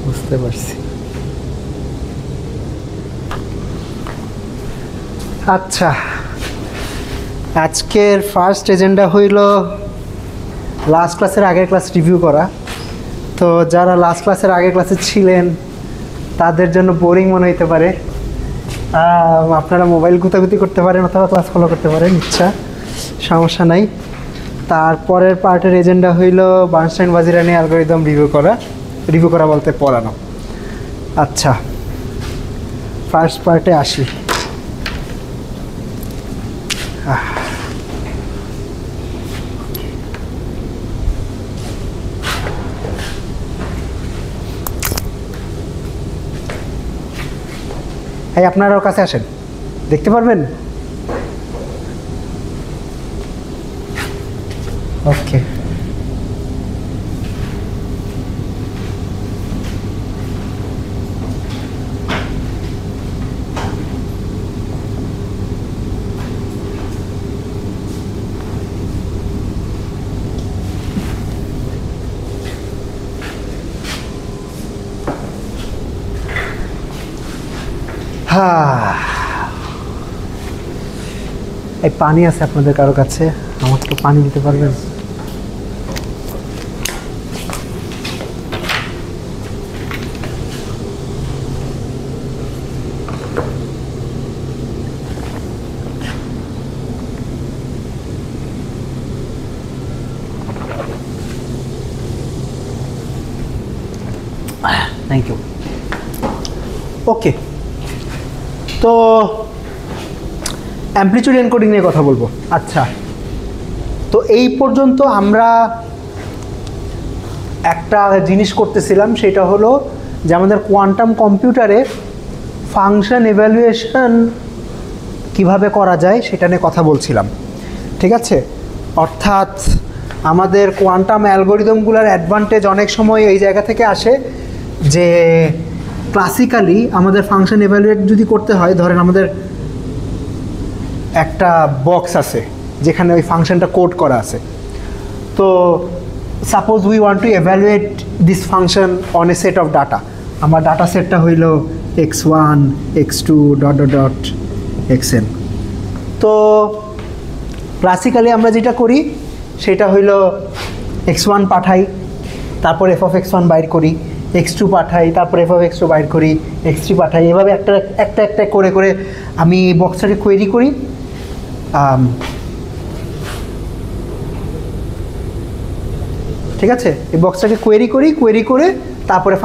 বুঝতে পারছি। আচ্ছা, আজকের ফার্স্ট এজেন্ডা হইল লাস্ট ক্লাসের আগের ক্লাস রিভিউ করা। তো যারা লাস্ট ক্লাসের আগের ক্লাসে ছিলেন তাদের জন্য বোরিং মনে হইতে পারে, আপনারা মোবাইল গুতাগুতি করতে পারেন অথবা ক্লাস ফলো করতে পারেন, ইচ্ছা, সমস্যা নাই। তারপরের পার্টের এজেন্ডা হইল বার্নস্টাইন-ওয়াজিরানি অ্যালগরিদম রিভিউ করা বলতে পড়ানো। আচ্ছা, ফার্স্ট পার্টে আসি। এই আপনারাও কাছে আসেন, দেখতে পারবেন? ওকে, এই পানি আছে আপনাদের কারো কাছে? আমাকে তো পানি দিতে পারবেন? Thank you. ওকে, তো অ্যামপ্লিটিউড এনকোডিং নিয়ে কথা বলবো। আচ্ছা, তো এই পর্যন্ত আমরা একটা জিনিস করতেছিলাম, সেটা হলো যে আমাদের কোয়ান্টাম কম্পিউটারে ফাংশন ইভ্যালুয়েশন কিভাবে করা যায় সেটা নিয়ে কথা বলছিলাম, ঠিক আছে? অর্থাৎ আমাদের কোয়ান্টাম অ্যালগরিদমগুলোর অ্যাডভান্টেজ অনেক সময় এই জায়গা থেকে আসে যে ক্লাসিক্যালি আমাদের ফাংশন ইভ্যালুয়েট যদি করতে হয়, ধরেন আমাদের একটা বক্স আছে যেখানে ওই ফাংশনটা কোড করা আছে। তো suppose we want to evaluate this function on a set of data. আমার ডাটা সেটটা হইল x1 x2 dot dot dot xn। তো ক্লাসিক্যালি আমরা যেটা করি সেটা হইল x1 পাঠাই, তারপর f of x1 বাইর করি, x2 পাঠাই, তারপর f of x2 বাইর করি, x3 পাঠাই, এভাবে একটা একটা একটা করে করে আমি বক্সটাকে কোয়েরি করি। ঠিক আছে, এই বক্সটাকে কোয়েরি করে তারপরে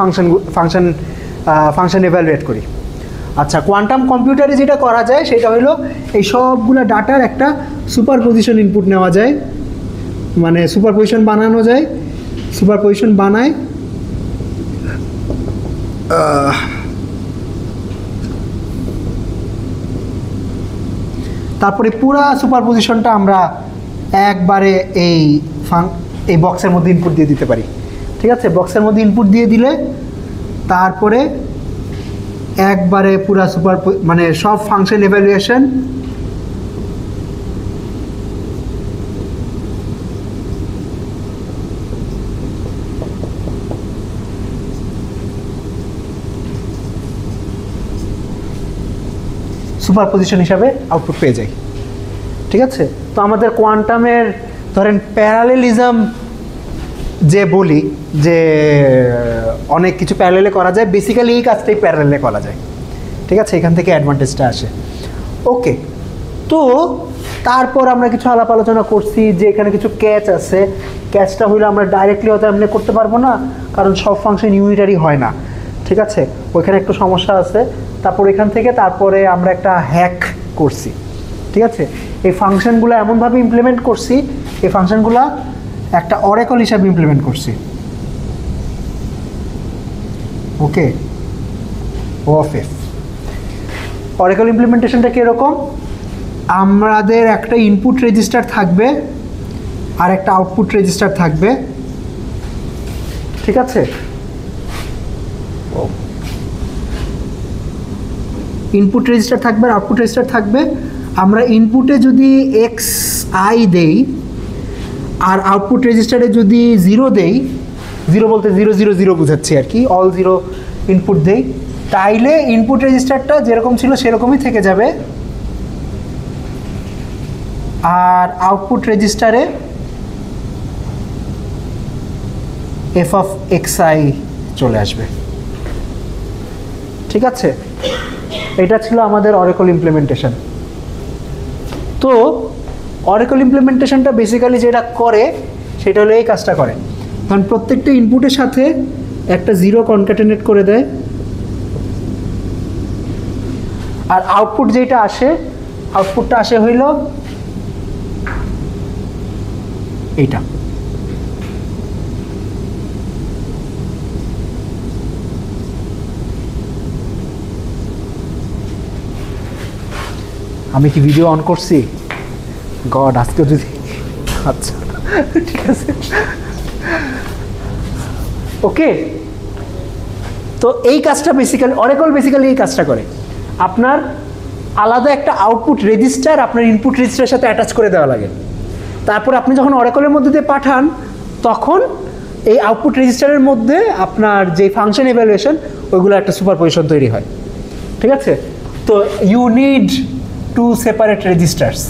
ফাংশন এভ্যালুয়েট করি। আচ্ছা, কোয়ান্টাম কম্পিউটারে যেটা করা যায় সেটা হলো এই সবগুলো ডাটার একটা সুপারপজিশন ইনপুট নেওয়া যায়, মানে সুপারপজিশন বানানো যায়। সুপারপজিশন বানায় তারপরে পুরা সুপারপজিশনটা আমরা একবারে এই বক্সের মধ্যে ইনপুট দিয়ে দিতে পারি। ঠিক আছে, বক্সের মধ্যে ইনপুট দিয়ে দিলে তারপরে একবারে পুরা মানে সব ফাংশন ইভ্যালুয়েশন সুপারপজিশন হিসাবে আউটপুট পেয়ে যাই। ঠিক আছে, তো আমাদের কোয়ান্টামের ধরেন প্যারালেলিজম যে বলি, যে অনেক কিছু প্যারালেলে করা যায়, বেসিক্যালি এই কাজটাই প্যারালেলে করা যায়। ঠিক আছে, এখান থেকে অ্যাডভান্টেজটা আসে। ওকে, তো তারপর আমরা কিছু আলাপ আলোচনা করছি যে এখানে কিছু ক্যাচ আছে। ক্যাচটা হইলে আমরা ডাইরেক্টলি হয়তো এমনি করতে পারবো না, কারণ সব ফাংশন ইউনিটারি হয় না। ঠিক আছে, ওইখানে একটু সমস্যা আছে। তারপর এখান থেকে তারপরে আমরা একটা হ্যাক করছি। ঠিক আছে, এই ফাংশনগুলো এমনভাবে ইমপ্লিমেন্ট করছি, এই ফাংশনগুলো একটা অরেকল হিসাবে ইমপ্লিমেন্ট করছি। ওকে, ওএফএফ অরেকল ইমপ্লিমেন্টেশনটা কীরকম? আমাদের একটা ইনপুট রেজিস্টার থাকবে আর একটা আউটপুট রেজিস্টার থাকবে। ঠিক আছে, ইনপুট রেজিস্টার থাকবে আর আউটপুট রেজিস্টার থাকবে। আমরা ইনপুটে যদি এক্স আই দেই আর আউটপুট রেজিস্টারে যদি 0 দেই, 0 বলতে 0 0 0 বোঝাচ্ছি আর কি, অল 0 ইনপুট দেই, তাইলে ইনপুট রেজিস্টারটা যেরকম ছিল সেরকমই থেকে যাবে, আর আউটপুট রেজিস্টারে এফ অফ এক্স আই চলে আসবে। ঠিক আছে, এটা ছিল আমাদের অরেকল ইমপ্লিমেন্টেশন। তো অরেকল ইমপ্লিমেন্টেশনটা বেসিক্যালি যেটা করে সেটা হলো এই কাজটা করে, কারণ প্রত্যেকটা ইনপুটের সাথে একটা 0 কনক্যাটেনেট করে দেয়, আর আউটপুট যেটা আসে, আউটপুটটা আসে হইল এইটা। আমি কি ভিডিও অন করছি? গড, আজকে যদি, আচ্ছা ঠিক আছে, ওকে। তো এই কাজটা বেসিক্যালি অরেকল বেসিক্যালি এই কাজটা করে, আপনার আলাদা একটা আউটপুট রেজিস্টার আপনার ইনপুট রেজিস্টারের সাথে অ্যাটাচ করে দেওয়া লাগে। তারপর আপনি যখন অরেকলের মধ্যে দিয়ে পাঠান, তখন এই আউটপুট রেজিস্টারের মধ্যে আপনার যে ফাংশন ইভ্যালুয়েশন, ওইগুলো একটা সুপারপজিশন তৈরি হয়। ঠিক আছে, তো ইউ নিড 2 সেপারেট রেজিস্টার্স,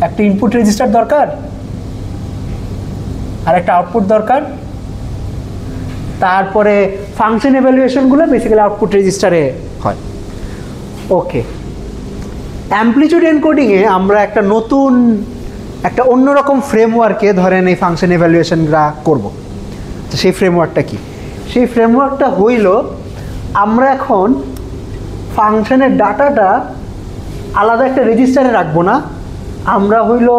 একটা ইনপুট রেজিস্টার দরকার আর একটা আউটপুট দরকার। তারপরে ফাংশন ইভ্যালুয়েশনগুলো বেসিক্যালি আউটপুট রেজিস্টারে হয়। ওকে, অ্যামপ্লিটিউড এনকোডিংয়ে আমরা একটা নতুন, একটা অন্যরকম ফ্রেমওয়ার্কে ধরেন এই ফাংশন ইভ্যালুয়েশনরা করব। তো সেই ফ্রেমওয়ার্কটা কি? সেই ফ্রেমওয়ার্কটা হইল, আমরা এখন ফাংশনের ডাটাটা আলাদা একটা রেজিস্টারে রাখবো না, আমরা হইল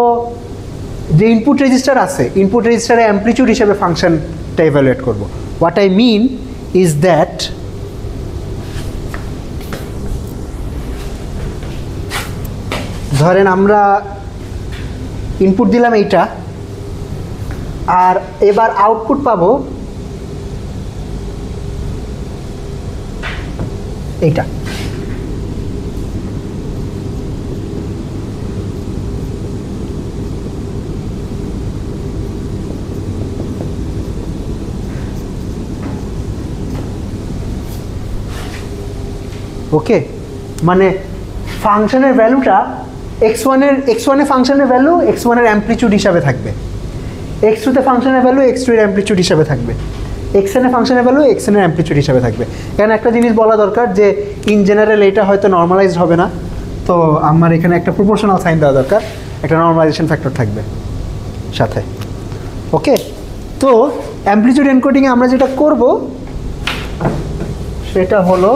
যে ইনপুট রেজিস্টার আছে, ইনপুট রেজিস্টারে অ্যামপ্লিটিউড হিসেবে ফাংশনটা ইভ্যালুয়েট করব। What I mean is that ধরেন আমরা ইনপুট দিলাম এইটা, আর এবার আউটপুট পাবো এইটা। ওকে, মানে ফাংশনের ভ্যালুটা x1 এ ফাংশনের ভ্যালু x1 এর অ্যামপ্লিটিউড হিসাবে থাকবে, x2 তে ফাংশনের ভ্যালু x2 এর অ্যামপ্লিটিউড হিসাবে থাকবে, xn এ ফাংশনের ভ্যালু xn এর অ্যামপ্লিটিউড হিসাবে থাকবে। কারণ একটা জিনিস বলা দরকার যে ইন জেনারেল এটা হয়তো নর্মালাইজড হবে না, তো আমার এখানে একটা প্রপোর্শনাল সাইন দেওয়া দরকার, একটা নর্মালাইজেশন ফ্যাক্টর থাকবে সাথে। ওকে, তো অ্যামপ্লিটিউড এনকোডিংয়ে আমরা যেটা করব সেটা হলো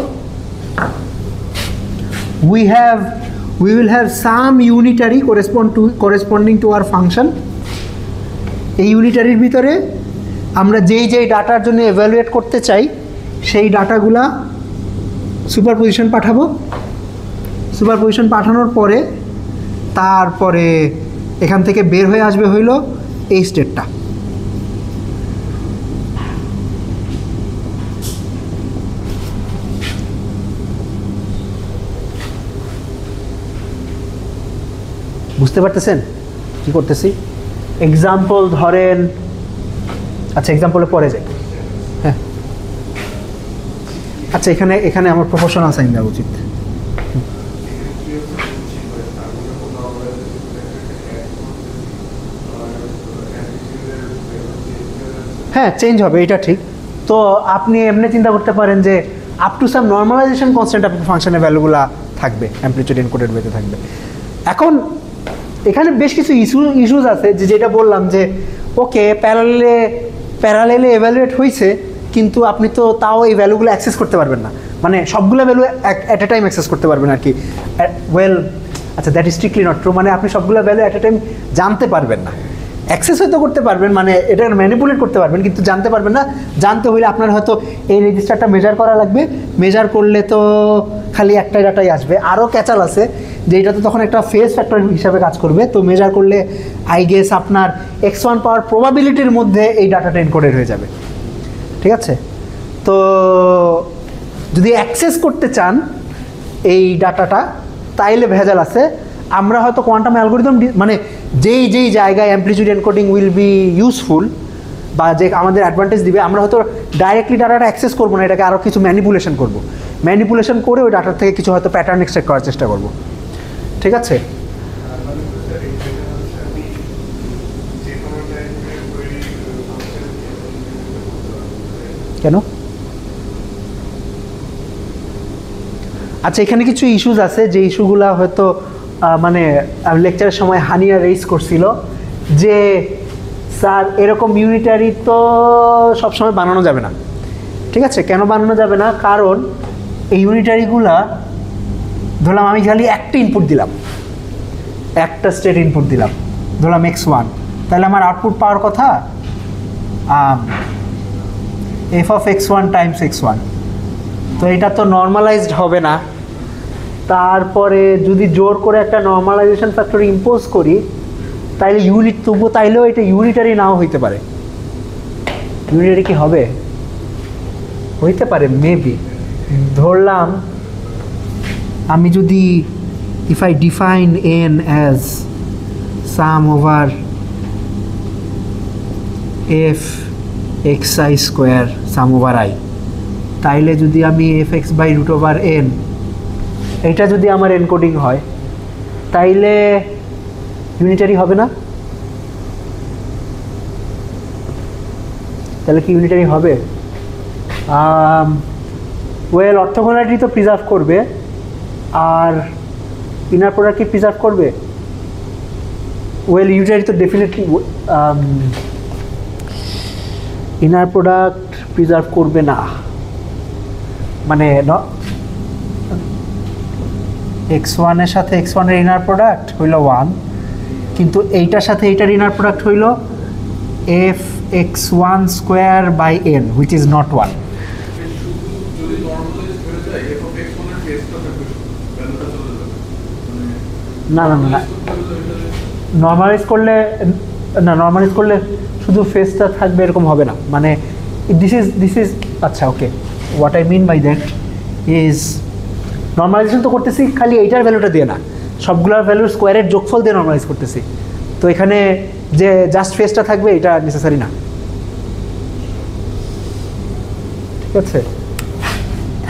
we will have some unitary corresponding to our function. এই ইউনিটারির ভিতরে আমরা যেই ডাটার জন্য এভালুয়েট করতে চাই সেই ডাটাগুলা সুপারপজিশন পাঠাবো। সুপারপজিশন পাঠানোর পরে তারপরে এখান থেকে বের হয়ে আসবে হইল এই স্টেটটা। বুঝতে পারতেছেন কি করতেছি? এক্সাম্পল ধরেন, আচ্ছা এক্সাম্পলে পরে যাই। হ্যাঁ, আচ্ছা এখানে আমার প্রপোর্শনাল সাইন দেওয়া উচিত। হ্যাঁ, চেঞ্জ হবে, এটা ঠিক। তো আপনি এমনি চিন্তা করতে পারেন যে up to some normalization constant আপনার ফাংশনের ভ্যালুগুলো থাকবে, অ্যামপ্লিটিউড এনকোডেড ওয়েতে থাকবে। এখন এখানে বেশ কিছু ইস্যুস আছে, যেটা বললাম যে ওকে প্যারালেলে এভ্যালুয়েট হয়েছে, কিন্তু আপনি তো তাও এই ভ্যালুগুলো অ্যাক্সেস করতে পারবেন না, মানে সবগুলো value at a time access করতে পারবেন আর কি। ওয়েল আচ্ছা, that is strictly not true, মানে আপনি সবগুলো ভ্যালু অ্যাট এ টাইম জানতে পারবেন না। অ্যাক্সেস হয়তো করতে পারবেন, মানে এটা ম্যানিপুলেট করতে পারবেন, কিন্তু জানতে পারবেন না। জানতে হলে আপনার হয়তো এই রেজিস্টারটা মেজার করা লাগবে, মেজার করলে তো খালি একটাই ডাটাই আসবে। আরও ক্যাচাল আছে যে এটা তো তখন একটা ফেজ ফ্যাক্টর হিসাবে কাজ করবে, তো মেজার করলে আই গেস আপনার x1 পাওয়ার প্রবাবিলিটির মধ্যে এই ডাটাটা এনকোডেড হয়ে যাবে। ঠিক আছে, তো যদি অ্যাক্সেস করতে চান এই ডাটাটা তাইলে ভেজাল আছে, আমরা হয়তো কোয়ান্টাম অ্যালগোরিদম মানে যেই যেই জায়গায় amplitude encoding will be useful বা যে আমাদের অ্যাডভান্টেজ দিবে, আমরা হয়তো ডাইরেক্টলি ডাটাটা অ্যাক্সেস করবো না, এটাকে আরও কিছু ম্যানিপুলেশন করবো, ম্যানিপুলেশন করে ওই ডাটার থেকে কিছু হয়তো প্যাটার্ন এক্সট্রাক্ট করার চেষ্টা করবো। ঠিক আছে? কেন? আচ্ছা, এখানে কিছু ইস্যুস আছে যে ইস্যুগুলা হয়তো মানে লেকচারের সময় হানিয়া রেইজ করছিল যে স্যার এরকম ইউনিটারি তো সবসময় বানানো যাবে না। ঠিক আছে, কেন বানানো যাবে না? কারণ এই ইউনিটারিগুলা ধরলাম আমি খালি একটা ইনপুট দিলাম, একটা স্টেট ইনপুট দিলাম, ধরলাম x1, তাহলে আমার আউটপুট পাওয়ার কথা f of x1 Times x1। তো এটা তো নর্মালাইজড হবে না। তারপরে যদি জোর করে একটা নর্মালাইজেশন ফ্যাক্টর ইম্পোজ করি তাইলে ইউনিট তবুও, তাইলেও এটা ইউনিটারি নাও হইতে পারে। ইউনিটারি কি হবে? হইতে পারে মেবি। ধরলাম আমি যদি if I define n as sum over f xi square sum over I, তাইলে যদি আমি fx by root over n এটা যদি আমার এনকোডিং হয় তাইলে ইউনিটারি হবে না? তাহলে কি ইউনিটারি হবে? ওয়েল, অর্থোগোনালিটি তো প্রিজার্ভ করবে, আর ইনার প্রোডাক্ট কি প্রিজার্ভ করবে? ওয়েল, ইউনিটারি তো ডেফিনেটলি ইনার প্রোডাক্ট প্রিজার্ভ করবে না, মানে x1 এর সাথে x1 এর ইনার প্রোডাক্ট হইল 1, কিন্তু এইটার সাথে এইটার ইনার প্রোডাক্ট হইল f x1 square by n, which is not 1। না না না, নর্মালাইজ করলে না, নর্মালাইজ করলে শুধু ফেসটা থাকবে এরকম হবে না, মানে দিস ইজ আচ্ছা okay, what I mean by that is normalization তো করতেছি খালি এইটার ভ্যালুটা দিয়ে না, সবগুলোর ভ্যালুর স্কোয়ারের যোগফল দিয়ে নর্মালাইজ করতেছি। তো এখানে যে জাস্ট ফেসটা থাকবে এটা নেসেসারি না। ঠিক আছে?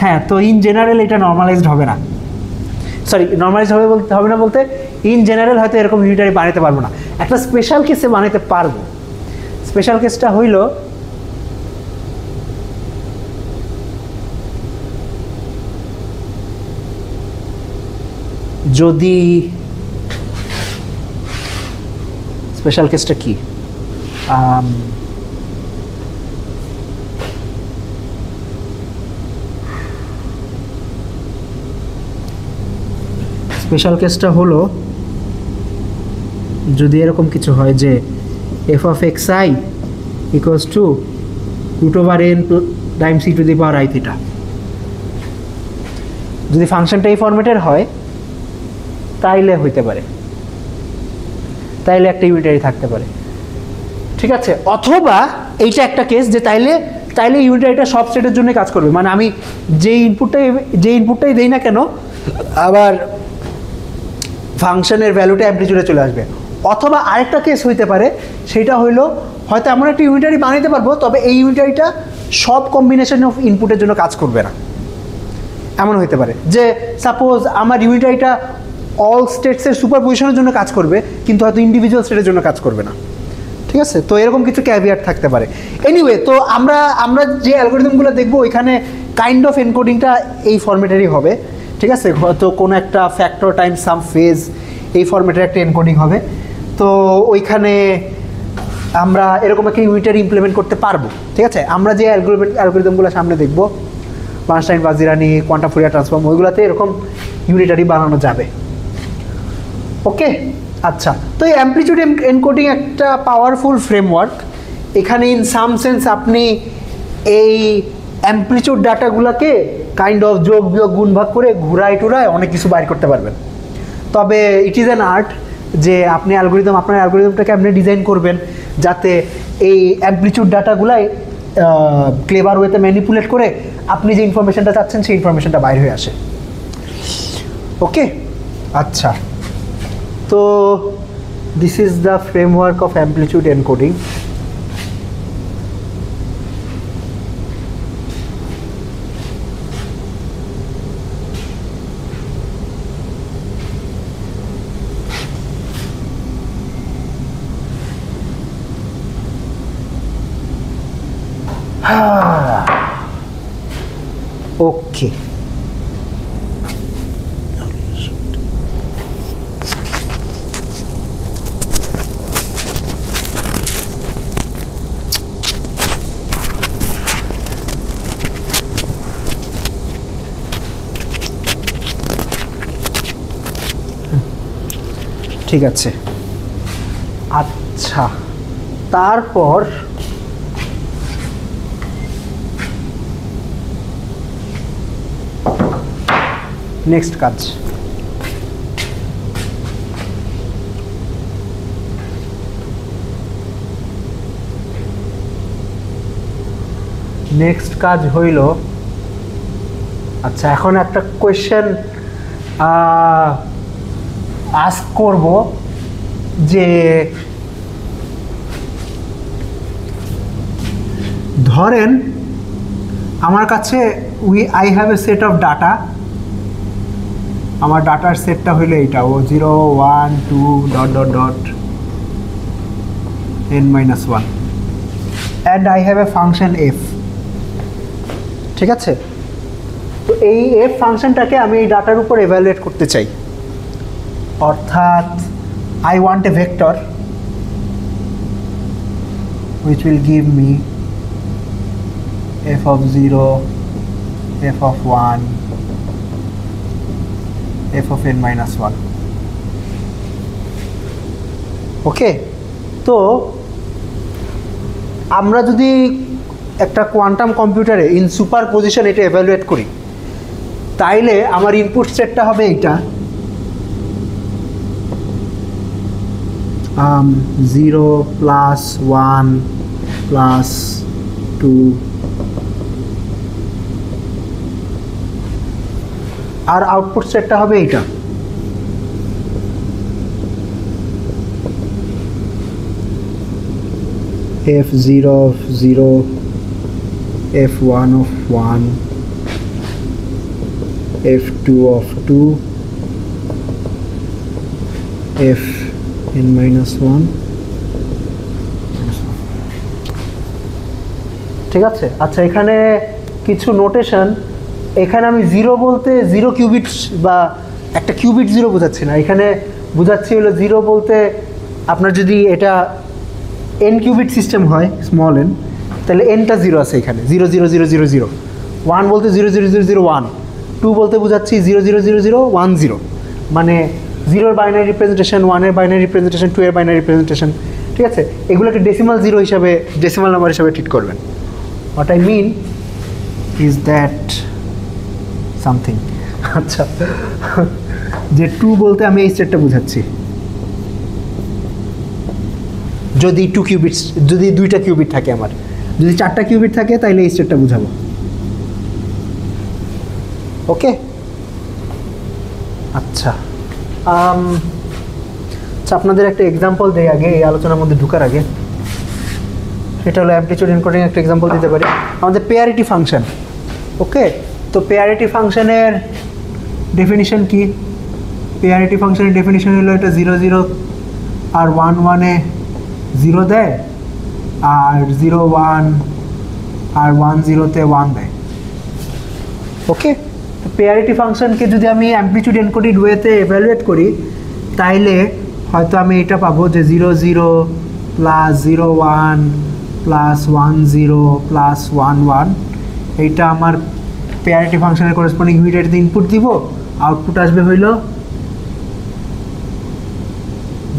হ্যাঁ, তো ইন জেনারেল এটা নর্মালাইজড হবে না, সরি নর্মালাইজড হবে না বলতে ইন জেনারেল হয়তো এরকম ইউনিটারি বানাতে পারবো না, একটা স্পেশাল কেসে বানাতে পারবো। স্পেশাল কেসটা হইল যদি স্পেশাল কেসটা কি, স্পেশাল কেসটা হলো যদি এরকম কিছু হয় যে f of xi equals to root over n times e to the power I theta, যদি ফাংশনটা এই ফরম্যাটের হয় তাইলে হইতে পারে, তাইলে একটা ইউনিটারি থাকতে পারে। ঠিক আছে? অথবা এইটা একটা কেস যে তাইলে ইউনিটারিটা সব স্টেটের জন্য কাজ করবে, মানে আমি যে ইনপুটটাই দেই না কেন আবার ফাংশনের ভ্যালুটা অ্যামপ্লিটিউডে চলে আসবে। অথবা আরেকটা কেস হইতে পারে, সেটা হইলো হয়তো এমন একটা ইউনিটারি বানাইতে পারবো তবে এই ইউনিটারিটা সব কম্বিনেশন অফ ইনপুটের জন্য কাজ করবে না। এমন হইতে পারে যে সাপোজ আমার ইউনিটারিটা অল স্টেটসের সুপারপজিশনের জন্য কাজ করবে কিন্তু হয়তো ইন্ডিভিজুয়াল স্টেটের জন্য কাজ করবে না। ঠিক আছে? তো এরকম কিছু ক্যাভিয়াট থাকতে পারে। এনিওয়ে, তো আমরা যে অ্যালগোরিদমগুলো দেখবো ওইখানে কাইন্ড অফ এনকোডিংটা এই ফরম্যাটেরই হবে। ঠিক আছে? হয়তো কোনো একটা ফ্যাক্টর টাইম সাম ফেজ এই ফরম্যাটের একটা এনকোডিং হবে। তো ওইখানে আমরা এরকম একটা ইউনিটারি ইমপ্লিমেন্ট করতে পারবো। ঠিক আছে? আমরা যে অ্যালগোরিদমগুলো সামনে দেখবো, বার্নস্টাইন বাজিরানি, কোয়ান্টাম ফুরিয়ার ট্রান্সফর্ম, ওইগুলোতে এরকম ইউনিটারি বানানো যাবে। ওকে, আচ্ছা। তো এই অ্যামপ্লিটিউড এনকোডিং একটা পাওয়ারফুল ফ্রেমওয়ার্ক। এখানে ইন সাম সেন্স আপনি এই অ্যামপ্লিটিউড ডাটাগুলোকে কাইন্ড অফ যোগ বিয়োগ গুণ ভাগ করে ঘুরায় টুরায় অনেক কিছু বাইর করতে পারবেন। তবে ইট ইজ অ্যান আর্ট যে আপনি আপনার অ্যালগোরিদমটাকে আপনি ডিজাইন করবেন যাতে এই অ্যামপ্লিটিউড ডাটাগুলাই ক্লেভার ওয়েতে ম্যানিপুলেট করে আপনি যে ইনফরমেশনটা চাচ্ছেন সেই ইনফরমেশনটা বাইর হয়ে আসে। ওকে, আচ্ছা। তো this is the framework of amplitude encoding. Okay, ঠিক আছে। আচ্ছা, তারপর নেক্সট কাজ, নেক্সট কাজ হইল, আচ্ছা এখন একটা কোয়েশ্চেন আস্ক করব যে ধরেন আমার কাছে I have a set of data, আমার ডাটার সেটটা হইলো এইটা, ও 0 1 2 dot dot dot n-1 and I have a function F. ঠিক আছে, তো এই এফ ফাংশনটাকে আমি এই ডাটার উপর এভালুয়েট করতে চাই, অর্থাৎ I want a vector which will give me f of 0, f of 1, f of n-1. ওকে, তো আমরা যদি একটা কোয়ান্টাম কম্পিউটারে ইন সুপার পজিশন এটা এভালুয়েট করি, তাইলে আমার ইনপুট সেটটা হবে এইটা, 0 প্লাস 1 প্লাস 2, আর আউটপুট সেটটা হবে এইটা, f0 of 0, f1 of 1, f2 of 2, fn-1। ঠিক আছে, আচ্ছা এখানে কিছু নোটেশন, এখানে আমি 0 বলতে 0 কিউবিট বা একটা কিউবিট 0 বোঝাচ্ছি না, এখানে বোঝাচ্ছি হলো 0 বলতে আপনার যদি এটা n কিউবিট সিস্টেম হয় স্মল n, তাহলে nটা 0 আছে এখানে, 0 0 0 0 0, 1 বলতে 0 0 0 0 1, 2 বলতে বোঝাচ্ছি 0 0 0 0 1 0, মানে 0 এর বাইনারি রিপ্রেজেন্টেশন, 1 এর বাইনারি রিপ্রেজেন্টেশন, 2 এর বাইনারি রিপ্রেজেন্টেশন। ঠিক আছে, এগুলোকে ডেসিমাল 0 হিসাবে, ডেসিমাল নাম্বার হিসাবে ট্রিট করবেন। What I mean is that something. আচ্ছা, যে 2 বলতে আমি এই সেটটা বোঝাচ্ছি, যদি 2 কিউবিট, যদি 2টা কিউবিট থাকে, আমার যদি 4টা কিউবিট থাকে তাহলে এই সেটটা বুঝাবো। ওকে, আচ্ছা আচ্ছা আপনাদের একটা এক্সাম্পল দেই আগে, এই আলোচনার মধ্যে ঢোকার আগে। সেটা হলো অ্যামপ্লিটিউড এনকোডিং একটা এক্সাম্পল দিতে পারি, আমাদের পেয়ারিটি ফাংশন। ওকে, তো পেয়ারিটি ফাংশনের ডেফিনিশন কি? পেয়ারিটি ফাংশনের ডেফিনিশন হলো এটা 0 0 আর 1 1-এ 0 দেয়, আর 0 1 আর 1 0-তে 1 দেয়। ওকে, তো পেয়ারিটি ফাংশনকে যদি আমি অ্যামপ্লিটিউড এনকোডেড ওয়েতে এভ্যালুয়েট করি, তাইলে হয়তো আমি এটা পাবো যে 0 0 প্লাস 0 1 প্লাস 1 0 প্লাস 1 1, এইটা আমার পেয়ারিটি ফাংশনের করেসপন্ডিং ইমিডিয়েটলি ইনপুট দিব, আউটপুট আসবে হইল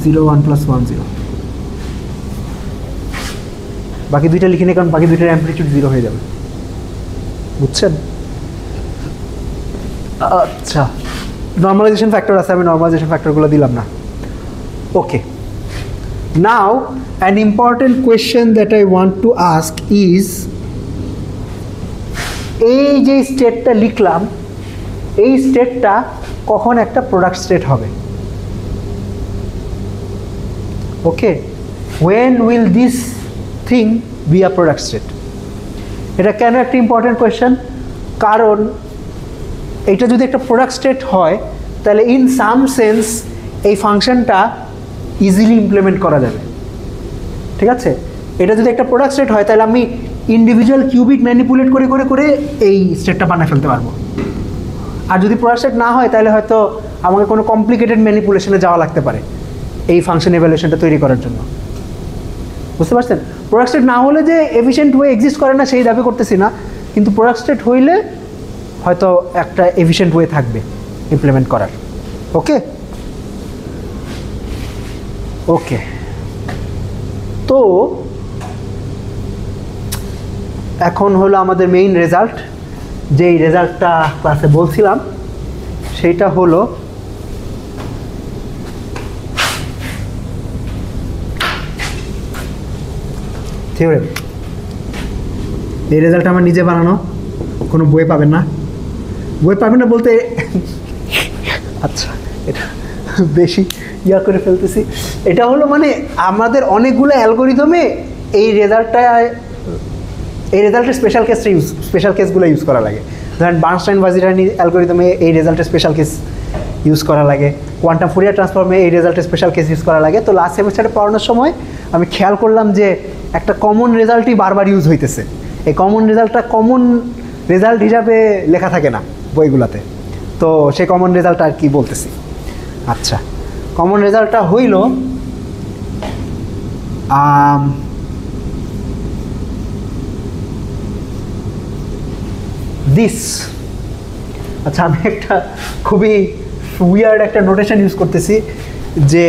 0 1 প্লাস 1 0। বাকি দুইটা লিখে নিই, কারণ বাকি দুইটার অ্যামপ্লিটিউড 0 হয়ে যাবে, বুঝছেন? আচ্ছা, নর্মালাইজেশন ফ্যাক্টর আছে, আমি নর্মালাইজেশন ফ্যাক্টরগুলো দিলাম না। Okay, now an important question that I want to ask is, এই যে স্টেটটা লিখলাম, এই স্টেটটা কখন একটা প্রোডাক্ট স্টেট হবে? ওকে, when will this thing be a product state? এটা কেন একটা ইম্পর্টেন্ট কোয়েশ্চেন, কারণ এটা যদি একটা প্রোডাক্ট স্টেট হয় তাহলে ইন সাম সেন্স এই ফাংশনটা ইজিলি ইমপ্লিমেন্ট করা যাবে। ঠিক আছে, এটা যদি একটা প্রোডাক্ট স্টেট হয় তাহলে আমি ইন্ডিভিজুয়াল কিউবিট ম্যানিপুলেট করে করে করে এই স্টেটটা বানিয়ে ফেলতে পারবো। আর যদি প্রোডাক্ট স্টেট না হয় তাহলে হয়তো আমাকে কোনো কমপ্লিকেটেড ম্যানিপুলেশনে যাওয়া লাগতে পারে এই ফাংশন ইভ্যালুয়েশনটা তৈরি করার জন্য। বুঝতে পারছেন? প্রোডাক্ট স্টেট না হলে যে এফিশিয়েন্ট ওয়ে এক্সিস্ট করে না সেই দাবি করতেছি না, কিন্তু প্রোডাক্ট স্টেট হইলে হয়তো একটা এফিশিয়েন্ট ওয়ে থাকবে ইমপ্লিমেন্ট করার। ওকে ওকে, তো এখন হলো আমাদের মেইন রেজাল্ট, যেই রেজাল্টটা ক্লাসে বলছিলাম সেইটা হলো থিওরেম। এই রেজাল্ট আমার নিজে বানানো, কোনো বই পাবেন না। বই পাবেন না বলতে আচ্ছা এটা বেশি ইয়া করে ফেলতেছি। এটা হলো মানে আমাদের অনেকগুলো অ্যালগোরিদমে এই রেজাল্টের স্পেশাল কেসগুলো ইউজ করা লাগে। ধরেন বার্নস্টাইন-ভাজিরানি অ্যালগোরিদমে এই রেজাল্টের স্পেশাল কেস ইউজ করা লাগে, কোয়ান্টাম ফুরিয়ার ট্রান্সফর্মে এই রেজাল্টের স্পেশাল কেস ইউজ করা লাগে। তো লাস্ট সেমিস্টারে পড়ানোর সময় আমি খেয়াল করলাম যে একটা কমন রেজাল্টই বারবার ইউজ হইতেছে। এই কমন রেজাল্টটা কমন রেজাল্ট হিসাবে লেখা থাকে না বইগুলোতে, তো সেই কমন রেজাল্টটা আর কি বলতেছি। আচ্ছা, কমন রেজাল্টটা হইল দিস। আচ্ছা, আমি একটা খুবই উইয়ার্ড একটা নোটেশন ইউজ করতেছি যে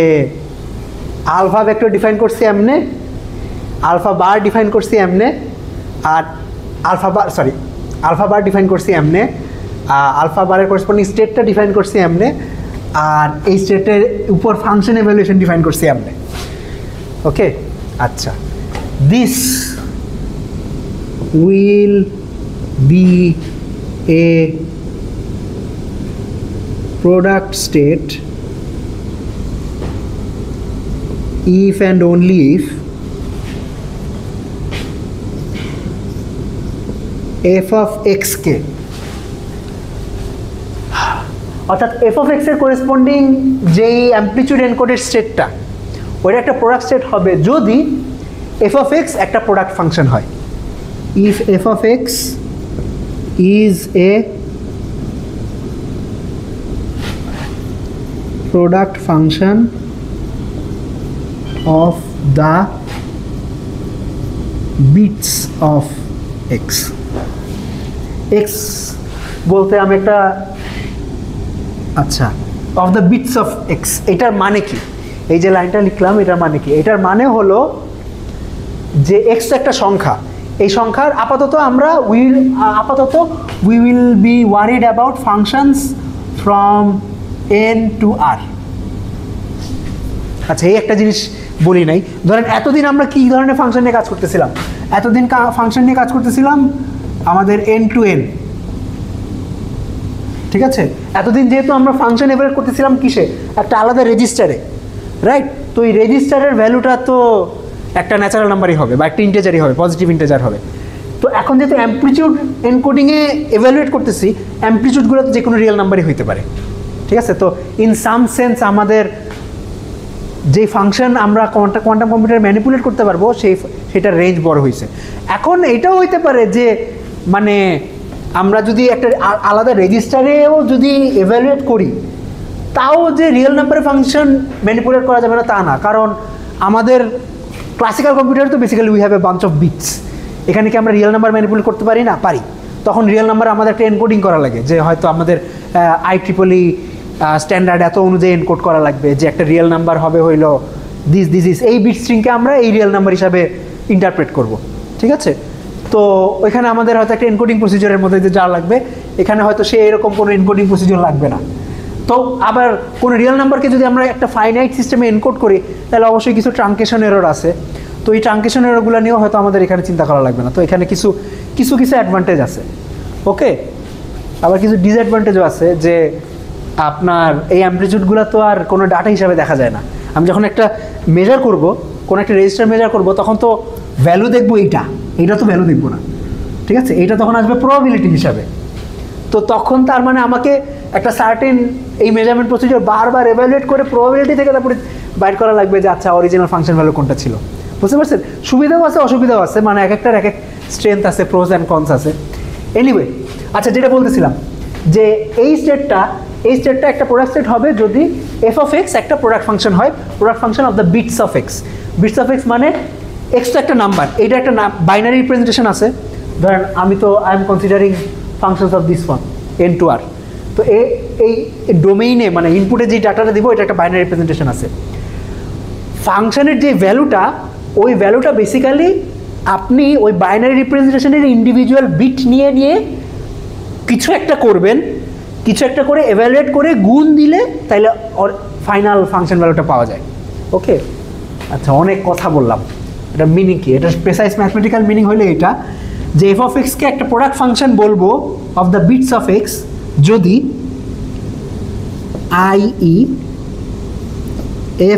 আলফা ভেক্টর ডিফাইন করছি এমনে, আলফা বার ডিফাইন করছি এমনে, আর আলফা বার ডিফাইন করছি এমনে, আলফা বারের করেসপন্ডিং স্টেটটা ডিফাইন করছি এমনে, আর এই স্টেটের উপর ফাংশন এভালুয়েশন ডিফাইন করছি এমনে। ওকে, আচ্ছা, this will B A product state if and only if f of x কে, অর্থাৎ f of x এর করেসপন্ডিং যেই অ্যামপ্লিটিউড এনকোডেড স্টেটটা ওইটা একটা প্রোডাক্ট স্টেট হবে যদি f of x একটা প্রোডাক্ট ফাংশন হয়। if f of x is a product function of the bits of x। x বলতে আমি একটা আচ্ছা of the bits of x, এটার মানে কি? এই যে লাইনটা লিখলাম এটার মানে কি? এটার মানে হলো যে x তো একটা সংখ্যা, এই সংখ্যার আপাতত we will be worried about functions from n to r। আচ্ছা, এই একটা জিনিস বলি নাই। ধরেন এতদিন আমরা কি ধরনের ফাংশন নিয়ে কাজ করতেছিলাম? এতদিন ফাংশন নিয়ে কাজ করতেছিলাম আমাদের n to n। ঠিক আছে, এতদিন যেহেতু আমরা ফাংশন এভালুয়েট করতেছিলাম কিসে? একটা আলাদা রেজিস্টারে, রাইট? তো এই রেজিস্টারের ভ্যালুটা তো একটা ন্যাচারাল নাম্বারই হবে বা একটা ইন্টিজারই হবে, পজিটিভ ইন্টিজার হবে। তো এখন যেহেতু অ্যামপ্লিটিউড এনকোডিংয়ে এভালুয়েট করতেছি, অ্যামপ্লিটিউডগুলো তো যে কোনো রিয়েল নাম্বারই হইতে পারে। ঠিক আছে, তো ইন সাম সেন্স আমাদের যে ফাংশন আমরা কোয়ান্টাম কম্পিউটার ম্যানিপুলেট করতে পারবো সেটার রেঞ্জ বড় হয়েছে। এখন এটাও হইতে পারে যে মানে আমরা যদি একটা আলাদা রেজিস্টারেও যদি এভালুয়েট করি তাও যে রিয়েল নাম্বারের ফাংশন ম্যানিপুলেট করা যাবে না তা না, কারণ আমাদের ক্লাসিক্যাল কম্পিউটার তো basically we have a bunch of bits. এখানে কি আমরা রিয়েল নাম্বার ম্যানিপুলেট করতে পারি না? পারি। তখন রিয়েল নাম্বার আমাদের একটা এনকোডিং করা লাগে, যে হয়তো আমাদের IEEE স্ট্যান্ডার্ড এত অনুযায়ী এনকোড করা লাগবে যে একটা রিয়েল নাম্বার হবে হইলো দিস ইস, এই বিট স্ট্রিংকে আমরা এই রিয়েল নাম্বার হিসাবে ইন্টারপ্রেট করব। ঠিক আছে, তো ওইখানে আমাদের হয়তো একটা এনকোডিং প্রসিজারের মধ্যে যে যা লাগবে, এখানে হয়তো সে এরকম কোনো এনকোডিং প্রসিজার লাগবে না। তো আবার কোনো রিয়েল নাম্বারকে যদি আমরা একটা ফাইনাইট সিস্টেমে এনকোড করি তাহলে অবশ্যই কিছু ট্রাঙ্কেশন এরর আছে। তো এই ট্রাঙ্কেশন এররগুলো নিয়েও হয়তো আমাদের এখানে চিন্তা করা লাগবে না। তো এখানে কিছু অ্যাডভান্টেজ আছে। ওকে, আবার কিছু ডিসঅ্যাডভান্টেজও আছে, যে আপনার এই অ্যামপ্লিটিউডগুলো তো আর কোনো ডাটা হিসাবে দেখা যায় না। আমি যখন একটা মেজার করব, কোনো একটা রেজিস্টার মেজার করব, তখন তো ভ্যালু দেখবো এইটা তো ভ্যালু দেখবো না, ঠিক আছে? এইটা তখন আসবে প্রবাবিলিটি হিসাবে। তো তখন তার মানে আমাকে একটা সার্টেন এই মেজারমেন্ট প্রসিজার বারবার এভ্যালুয়েট করে প্রবাবিলিটি থেকে তারপরে বাইর করা লাগবে যে আচ্ছা অরিজিনাল ফাংশন ভ্যালু কোনটা ছিল। বুঝতে পারছেন? সুবিধাও আছে অসুবিধাও আছে, মানে এক একটার এক এক স্ট্রেংথ আছে, প্রোস অ্যান্ড কনস আছে। এনিওয়ে, আচ্ছা যেটা বলতেছিলাম যে এই স্টেটটা একটা প্রোডাক্ট স্টেট হবে যদি এফ অফ এক্স একটা প্রোডাক্ট ফাংশন হয়, product function of the bits of x. Bits of x মানে এক্স তো একটা নাম্বার, এইটা একটা বাইনারি রিপ্রেজেন্টেশন আছে। ধরেন আমি তো I am considering functions of this one n to r। তো এই ডোমেইনে মানে ইনপুটে যে ডাটাটা দিব এটা একটা বাইনারি রিপ্রেজেন্টেশন আছে। ফাংশনের যে ভ্যালুটা, ওই ভ্যালুটা বেসিক্যালি আপনি ওই বাইনারি রিপ্রেজেন্টেশনের ইন্ডিভিজুয়াল বিট নিয়ে কিছু একটা করবেন, কিছু একটা করে এভ্যালুয়েট করে গুণ দিলে তাইলে ফাইনাল ফাংশন ভ্যালুটা পাওয়া যায়। ওকে, আচ্ছা অনেক কথা বললাম, এটা মিনিং কি? এটা প্রেসাইজ ম্যাথমেটিক্যাল মিনিং হলে এটা যে এফ অফ এক্সকে একটা প্রোডাক্ট ফাংশন বলবো of the bits of x যদি i.e.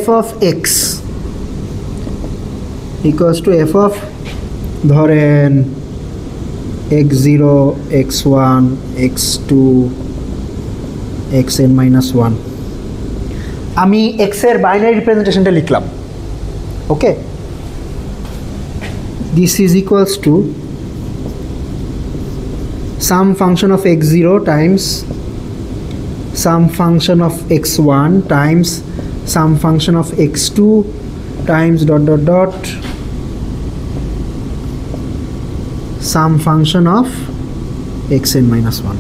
f of x equals to f of ধরেন x0 x1 x2 xn minus 1, আমি x এর বাইনারি রিপ্রেজেন্টেশনটা লিখলাম। ওকে, this is equals to some function of x0 times some function of x1 times some function of x2 times dot dot dot some function of xn minus 1.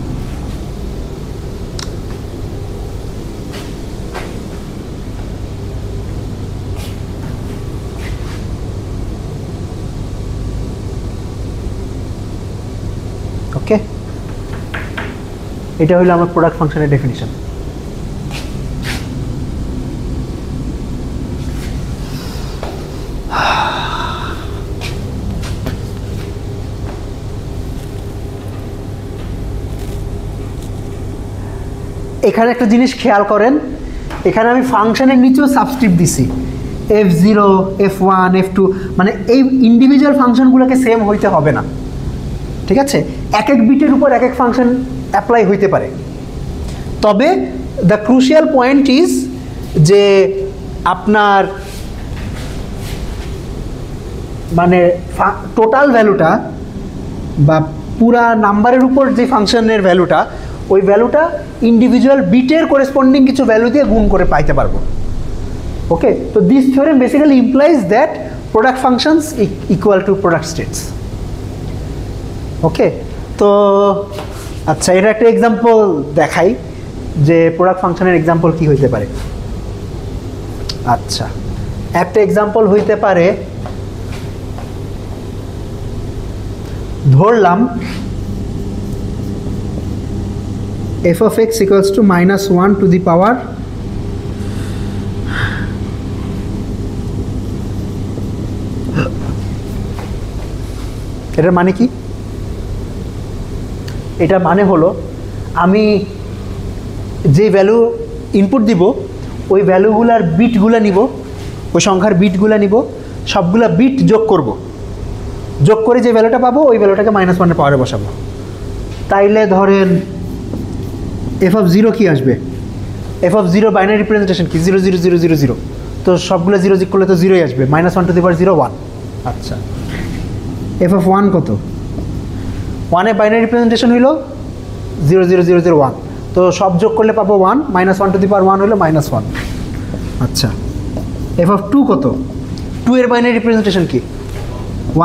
ওকে, এটা হলো আমার product ফাংশনের definition. এখানে একটা জিনিস খেয়াল করেন, এখানে আমি ফাংশনের নিচেও সাবস্ক্রিপ্ট দিছি f0 f1 f2, মানে এই ইন্ডিভিজুয়াল ফাংশনগুলোকে সেম হইতে হবে না, ঠিক আছে? এক এক বিটের উপর এক এক ফাংশন অ্যাপ্লাই হইতে পারে। তবে দ্য ক্রুশিয়াল পয়েন্ট ইজ যে আপনার মানে টোটাল ভ্যালুটা বা পুরা নাম্বারের উপর যে ফাংশনের ভ্যালুটা, ওই ভ্যালুটা ইন্ডিভিজুয়াল বিটের করেসপন্ডিং কিছু ভ্যালু দিয়ে গুণ করে পাইতে পারবো। ওকে, তো this theorem basically implies that product functions equal to product states. Okay, তো আচ্ছা এটা একটা এক্সাম্পল দেখাই যে প্রোডাক্ট ফাংশনের এক্সাম্পল কি হইতে পারে। আচ্ছা, একটা এক্সাম্পল হইতে পারে, ধরলাম f of x equals to minus 1 to the power এটার মানে কি? এটার মানে হলো আমি যে ভ্যালু ইনপুট দিব ওই ভ্যালুগুলার বিটগুলো নিব, ওই সংখ্যার বিটগুলো নিব, সবগুলা বিট যোগ করব, যোগ করে যে ভ্যালুটা পাবো ওই ভ্যালুটাকে -1 পাওয়ারে বসাবো। তাইলে ধরেন f of 0 কি আসবে? f of 0 বাইনারি রিপ্রেজেন্টেশন কি? 0 0 0 0 0, তো সবগুলো 0 যোগ করলে তো 0ই আসবে, -1 to the power 0 1। আচ্ছা, f of 1 কত? 1 এর বাইনারি রিপ্রেজেন্টেশন হইল 0 0 0 0 1, তো সব যোগ করলে পাবো 1, -1 to the power 1 হলো -1। আচ্ছা, f of 2 কত? 2 এর বাইনারি রিপ্রেজেন্টেশন কি?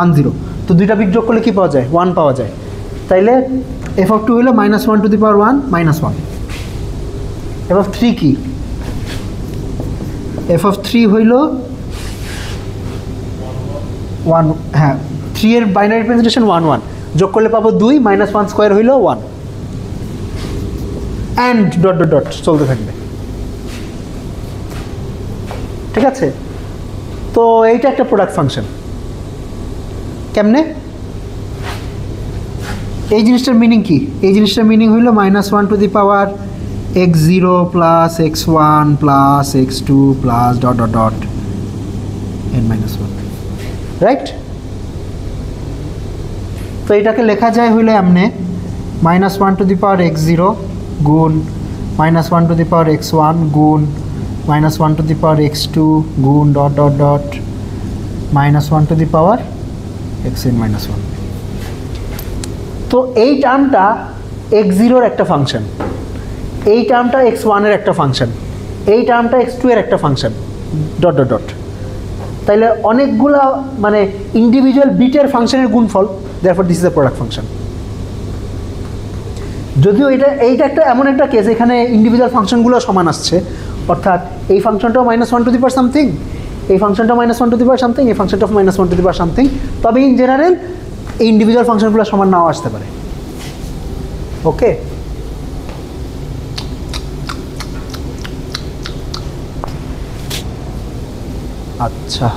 1 0, তো দুইটা বিট যোগ করলে কি পাওয়া যায়? 1 পাওয়া যায়। তাইলে f of 2 হলো -1 to the power 1 -1। f of 3 কি? f of 3 হইল 1, হ্যাঁ 3 এর বাইনারি রিপ্রেজেন্টেশন 1 1, যোগ করলে পাবো 2, -1 স্কয়ার হইল 1, অ্যান্ড ডট ডট ডট চলতে থাকবে। ঠিক আছে, তো এইটা একটা প্রোডাক্ট ফাংশন। কেমনে? এই জিনিসটার মিনিং কি? এই জিনিসটার মিনিং হইল -1 to the power x0 plus x1 plus x2 plus dot dot dot n minus one, right? তো এটাকে লেখা যায় হইলে এমনি -1 টু দি পাওয়ার x0 গুণ -1 টু দি পাওয়ার x1 গুণ -1 টু দি পাওয়ার x2 গুণ dot dot dot -1 to the power xn minus one. তো এই টার্মটা x0-র একটা ফাংশন, এই টার্মটা x1-এর একটা ফাংশন, এই টার্মটা x2-এর একটা ফাংশন, ডট ডট ডট। তাইলে অনেকগুলা মানে ইন্ডিভিজুয়াল বিটের ফাংশনের গুণফল, therefore this is A product function. যদিও এইটা একটা এমন একটা কেস এখানে ইন্ডিভিজুয়াল ফাংশনগুলো সমান আসছে, অর্থাৎ এই ফাংশনটাও -1 টু দি পাওয়ার সামথিং, এই ফাংশনটা -1 টু দি পাওয়ার সামথিং, এই ফাংশনটা -1 টু দি পাওয়ার সামথিং, তবে ইন জেনারেল এই ইন্ডিভিজুয়াল ফাংশনগুলো সমান নাও আসতে পারে। ওকে, আচ্ছা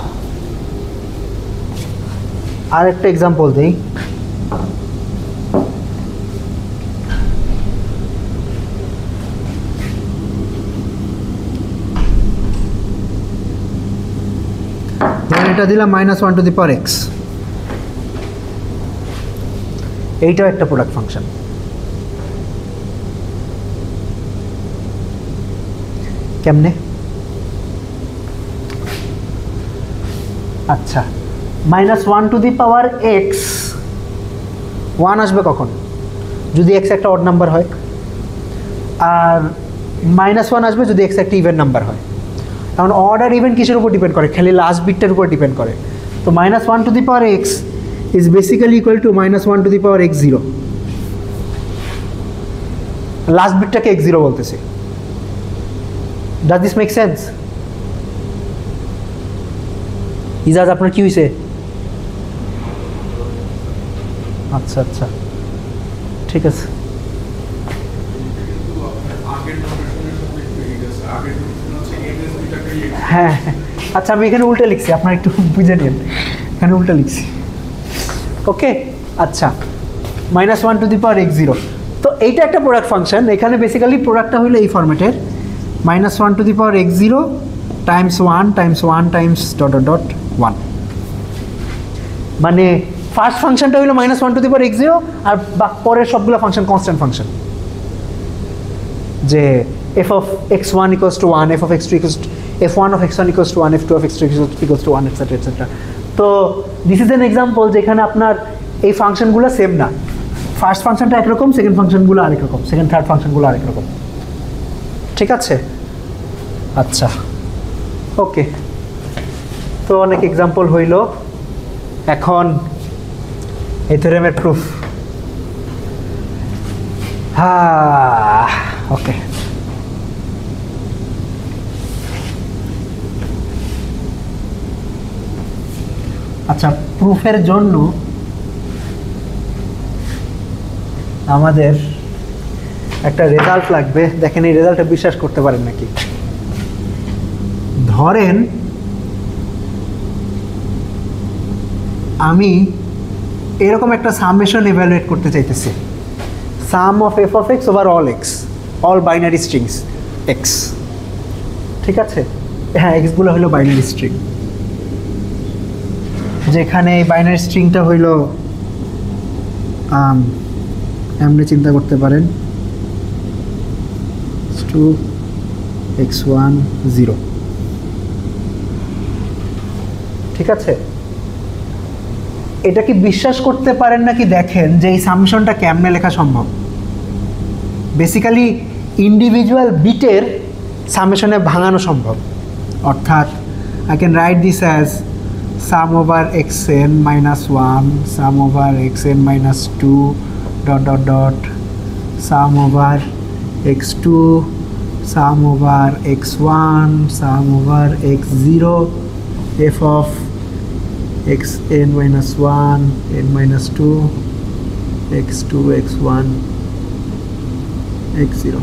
আর একটা এক্সাম্পল দিই। এটা দিলাম -1 টু দি পাওয়ার x, এইটাও একটা প্রোডাক্ট ফাংশন। কেমনে? আচ্ছা, -1 টু দি পাওয়ার x 1 আসবে কখন? যদি x একটা অড নাম্বার হয়, আর -1 আসবে যদি x একটা ইভেন নাম্বার হয়। এখন অড আর ইভেন কিসের উপর ডিপেন্ড করে? খালি লাস্ট বিটটার উপর ডিপেন্ড করে। তো -1 to the power x is basically equal to -1 to the power x0। Last বিটটাকে x0 বলতেছি। Does this make sense? Ijaz আপনার কি হয়েছে? আচ্ছা আচ্ছা, ঠিক আছে। হ্যাঁ আচ্ছা, আমি এখানে উল্টে লিখছি, আপনার একটু বুঝে নিন, এখানে উল্টে লিখছি। ওকে, আচ্ছা, -1 টু দি পাওয়ার x0। তো এইটা একটা প্রোডাক্ট ফাংশন। এখানে বেসিক্যালি প্রোডাক্টটা হলো এই ফরম্যাটের -1 to the power x0 Times 1 Times 1 Times dot dot dot 1। মানে ফার্স্ট ফাংশনটা হলো -1 টু দি পাওয়ার x0, আর পরের সবগুলো ফাংশন কনস্ট্যান্ট ফাংশন, যে f of x1 equals to 1, f of x2 equals to, f1 of x1 equals to 1, f2 of x2 equals to 1, etc etc। তো this is an example যেখানে আপনার এই ফাংশনগুলো same না, first ফাংশনটা একরকম, second ফাংশনগুলো আরেক রকম, সেকেন্ড থার্ড ফাংশনগুলো আরেক রকম। ঠিক আছে, আচ্ছা ওকে। তো অনেক এক্সাম্পল হইল, এখন এই থিওরেমের প্রুফ। হ্যাঁ ওকে, আচ্ছা প্রুফের জন্য আমাদের একটা রেজাল্ট লাগবে। দেখেন এই রেজাল্টটা বিশ্বাস করতে পারেন নাকি। ধরেন আমি এরকম একটা সামেশন ইভ্যালুয়েট করতে চাইতেছি, sum of F of X over all X, all binary strings X. ঠিক আছে, হ্যাঁ এক্সগুলো হলো বাইনারি স্ট্রিং, যেখানে এই বাইনারি স্ট্রিংটা হইল এমনি চিন্তা করতে পারেন 2 x1 0। ঠিক আছে, এটা কি বিশ্বাস করতে পারেন নাকি দেখেন যে এই সামেশনটা কেমনে লেখা সম্ভব। বেসিক্যালি ইন্ডিভিজুয়াল বিটের সামেশনে ভাঙানো সম্ভব, অর্থাৎ I can write this as some over xn minus 1 some over xn minus 2 dot dot dot some over x2 some over x1 some over x0 f of xn minus 1 n minus 2 x2 x1 x0।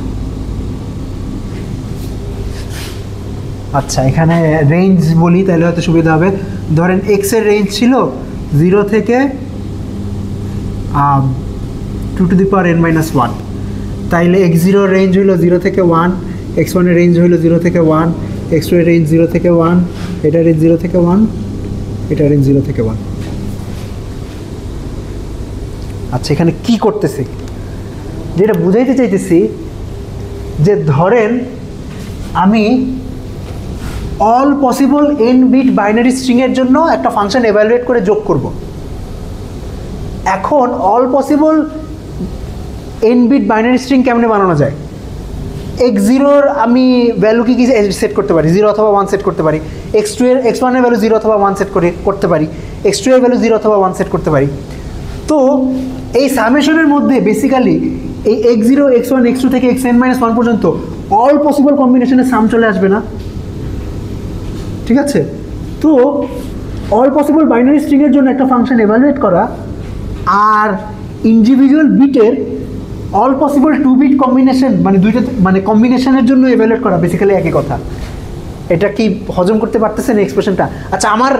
আচ্ছা এখানে range বলি তাহলে হয়তো সুবিধা হবে। ধরেন x এর range ছিল 0 থেকে 2 two the power n minus 1, তাইলে এক্স জিরোর রেঞ্জ হইল 0 থেকে 1, এক্স ওয়ানের রেঞ্জ হইল 0 থেকে 1, এক্স টু এর রেঞ্জ 0 থেকে 1, এটার রেঞ্জ 0 থেকে 1, এটার রেঞ্জ 0 থেকে 1। আচ্ছা, এখানে কি করতেছি, যেটা বুঝাইতে চাইতেছি যে ধরেন আমি all possible N bit binary স্ট্রিংয়ের জন্য একটা ফাংশন এভালুয়েট করে যোগ করব। এখন all possible N bit binary string কেমনে বানানো যায়? এক্স জিরোর আমি ভ্যালু কি সেট করতে পারি? 0 অথবা 1 সেট করতে পারি। এক্স টু এর এক্স ওয়ানের ভ্যালু 0 অথবা 1 সেট করতে পারি। এক্স টু এর ভ্যালু 0 অথবা 1 সেট করতে পারি। তো এই সামেশনের মধ্যে বেসিক্যালি এই x zero, x one, x two থেকে এক্স এন মাইনাস 1 পর্যন্ত অল পসিবল কম্বিনেশনের সাম চলে আসবে না? ঠিক আছে, তো অল পসিবল বাইনারি স্ট্রিংয়ের জন্য একটা ফাংশন এভালুয়েট করা আর ইন্ডিভিজুয়াল বিটের অল পসিবল 2 বিট কম্বিনেশন, মানে দুইটা মানে কম্বিনেশনের জন্য এভালুয়েট করা বেসিক্যালি একই কথা। এটা কি হজম করতে পারতেছেন এক্সপ্রেশনটা? আচ্ছা, আমার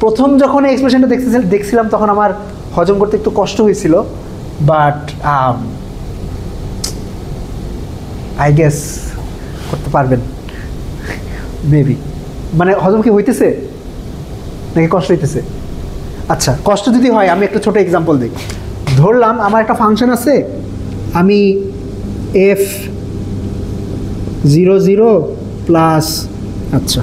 প্রথম যখন এই এক্সপ্রেশনটা দেখছিলাম তখন আমার হজম করতে একটু কষ্ট হয়েছিল, বাট আই গেস করতে পারবেন মেবি। মানে হজম কি হইতেছে নাকি কষ্ট হইতেছে? আচ্ছা, কষ্ট যদি হয় আমি একটা ছোট এক্সাম্পল দিই। ধরলাম আমার একটা ফাংশন আছে, আমি f00 প্লাস, আচ্ছা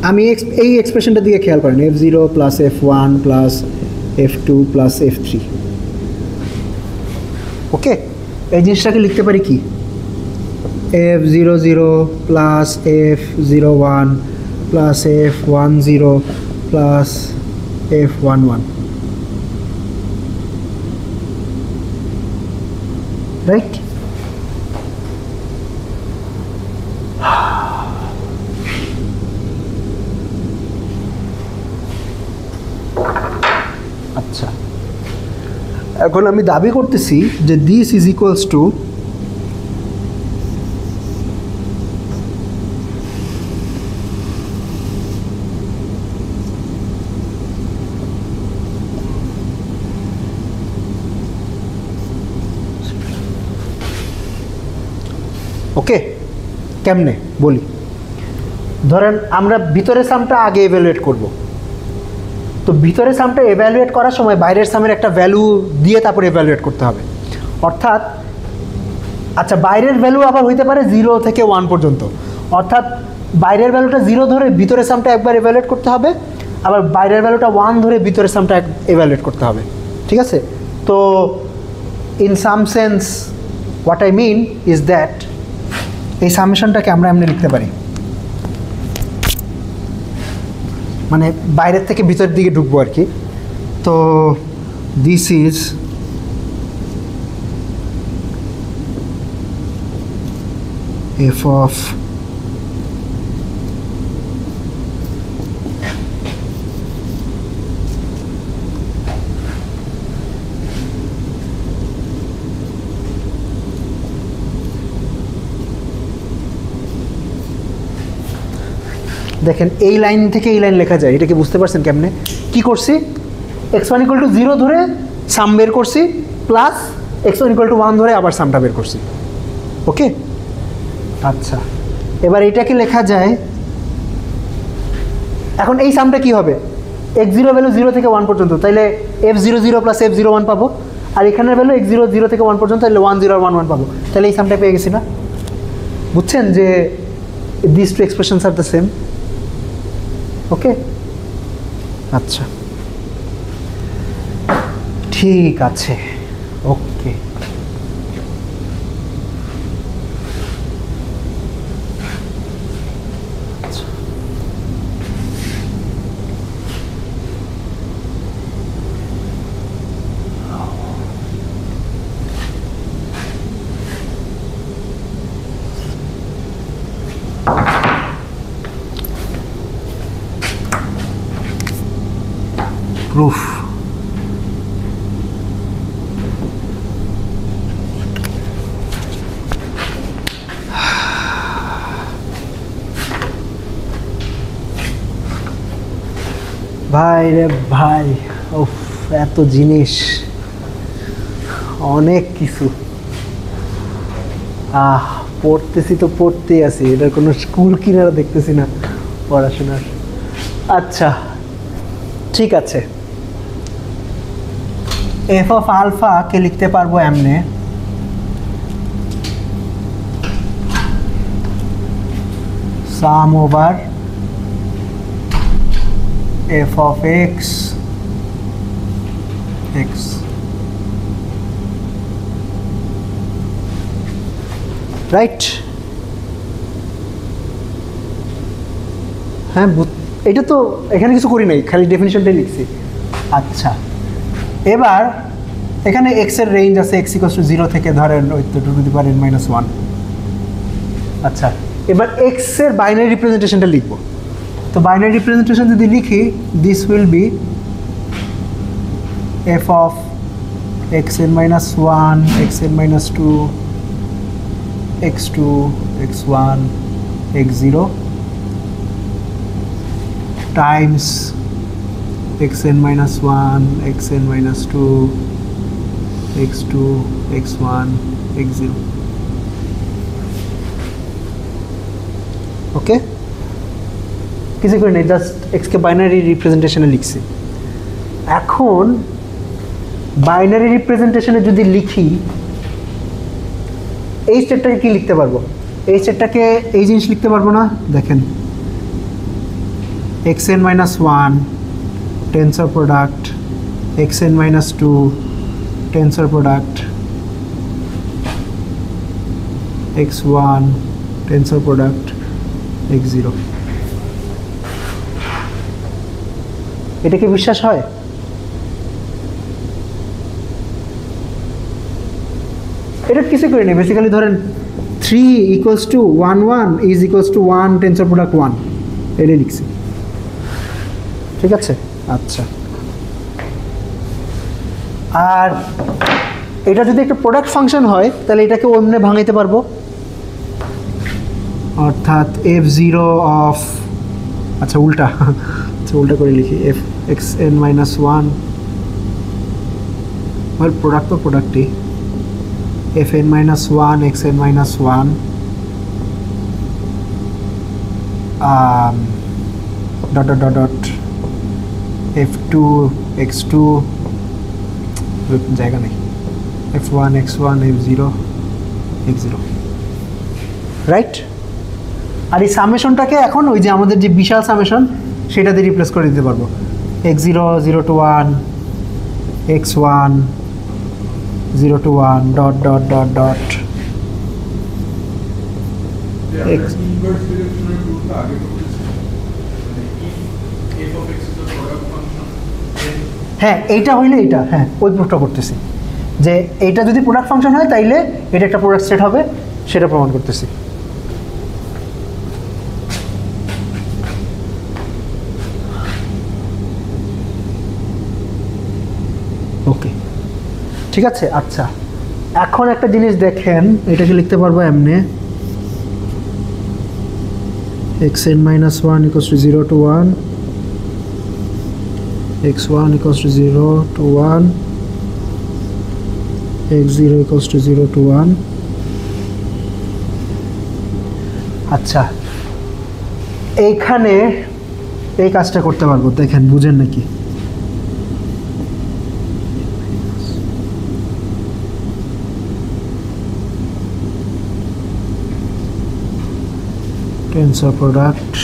আমি এই এক্সপ্রেশনটার দিকে খেয়াল করেন, f0 plus f1 plus f2 plus f3। ওকে, এই জিনিসটাকে লিখতে পারি কি f00 plus f01 plus f10 plus f11, right? আচ্ছা, এখন আমি দাবি করতেছি যে this is equals to okay. কেমনে বলি, ধরেন আমরা ভিতরের সামটা আগে এভ্যালুয়েট করব। তো ভিতরের সামটা এভ্যালুয়েট করার সময় বাইরের সামের একটা ভ্যালু দিয়ে তারপর এভ্যালুয়েট করতে হবে। অর্থাৎ আচ্ছা, বাইরের ভ্যালু আবার হইতে পারে 0 থেকে 1 পর্যন্ত। অর্থাৎ বাইরের ভ্যালুটা 0 ধরে ভিতরের সামটা একবার এভ্যালুয়েট করতে হবে, আবার বাইরের ভ্যালুটা 1 ধরে ভিতরের সামটা এভ্যালুয়েট করতে হবে। ঠিক আছে, তো in some sense what I mean is that এই সামেশনটাকে আমরা এমনি লিখতে পারি, মানে বাইরের থেকে ভিতরের দিকে ঢুকবো আর কি। তো দিস ইজ এফ অফ দেখেন এই লাইন থেকে এই লাইন লেখা যায়, এটা কি বুঝতে পারছেন কেমনে? কি করছি, x1 = 0 ধরে সাম বের করছি, প্লাস x1 = 1 ধরে আবার সামটা বের করছি। ওকে, আচ্ছা এবার এটাকে লেখা যায়, এখন এই সামটা কি হবে, x0 ভ্যালু 0 থেকে 1 পর্যন্ত, তাইলে f00 প্লাস f01 পাবো, আর এখানের ভ্যালু x0 0 থেকে 1 পর্যন্ত, তাহলে 10 আর 11 পাবো। তাহলে এই সামটা পেয়ে গেছি না? বুঝছেন যে this two expressions are the same. Okay, আচ্ছা ঠিক আছে, ওকে। প্রুফ, ভাই রে ভাই, উফ, এত জিনিস, অনেক কিছু। পড়তেছি তো পড়তেই আছি, এটার কোনো স্কুল কিনারা দেখতেছি না পড়াশোনার। আচ্ছা ঠিক আছে, এফ অফ আলফা কে লিখতে পারবো এমনে, sum over F of X X. Right? হ্যাঁ, এটা তো এখানে কিছু করি নাই, খালি ডেফিনিশনটাই লিখছি। আচ্ছা, এবার এখানে এক্স এর রেঞ্জ আছে এক্স ইকুয়ালস টু 0 থেকে ধরেন ওই তো 2 টু দি পাওয়ার n-1। আচ্ছা, এবার এক্স এর বাইনারি রিপ্রেজেন্টেশনটা লিখব। তো বাইনারি রিপ্রেজেন্টেশন যদি লিখি, this will be F of xn-1 xn-2 x2 x1 x0 times xn-1 xn-2 x2 x1 x0। ওকে, কিছু করে নেই, জাস্ট এক্সকে বাইনারি রিপ্রেজেন্টেশনে লিখছি। এখন বাইনারি রিপ্রেজেন্টেশনে যদি লিখি, এই স্টেটটাকে কি লিখতে পারবো? এই স্টেটটাকে এই জিনিস লিখতে পারবো না? দেখেন, xn-1 tensor product xn-2 tensor product x1 tensor product x0। এটা কি বিশ্বাস হয়? এটা কিছু করে নেই, বেসিক্যালি ধরেন 3 equals to 1 1 is equals two 1 tensor product 1, এটাই লিখছি। ঠিক আছে? আচ্ছা, আর এটা যদি একটা প্রোডাক্ট ফাংশন হয় তাহলে এটাকে অমনে ভাঙাইতে পারবো, অর্থাৎ f0 অফ, আচ্ছা উল্টা, আচ্ছা উল্টা করে লিখি, f xn-1, প্রোডাক্ট তো প্রোডাক্টই, fn-1 xn-1 dot dot dot dot f2 x2 জায়গা নেই, f1 x1 f0 x0। Right? আর এই সামেশনটাকে এখন ওই যে আমাদের যে বিশাল সামেশন সেটা দিয়ে রিপ্লেস করে দিতে পারবো, x0 0 to 1 x1 0 to 1 dot dot dot dot x। হ্যাঁ, এইটা হইলে এইটা, হ্যাঁ ওই প্রুফটা করতেছি যে এইটা যদি প্রোডাক্ট ফাংশন হয় তাইলে এটা একটা প্রোডাক্ট সেট হবে, সেটা প্রমাণ করতেছি। ওকে, ঠিক আছে। আচ্ছা, এখন একটা জিনিস দেখেন, এটাকে লিখতে পারবো এমনি, xn-1 equals to 0 to 1 x1 equals to 0 to 1 x0 equals to 0 to 1। আচ্ছা, এইখানে এই কাজটা করতে পারবো, দেখেন বুঝেন নাকি? টেন্সর প্রোডাক্ট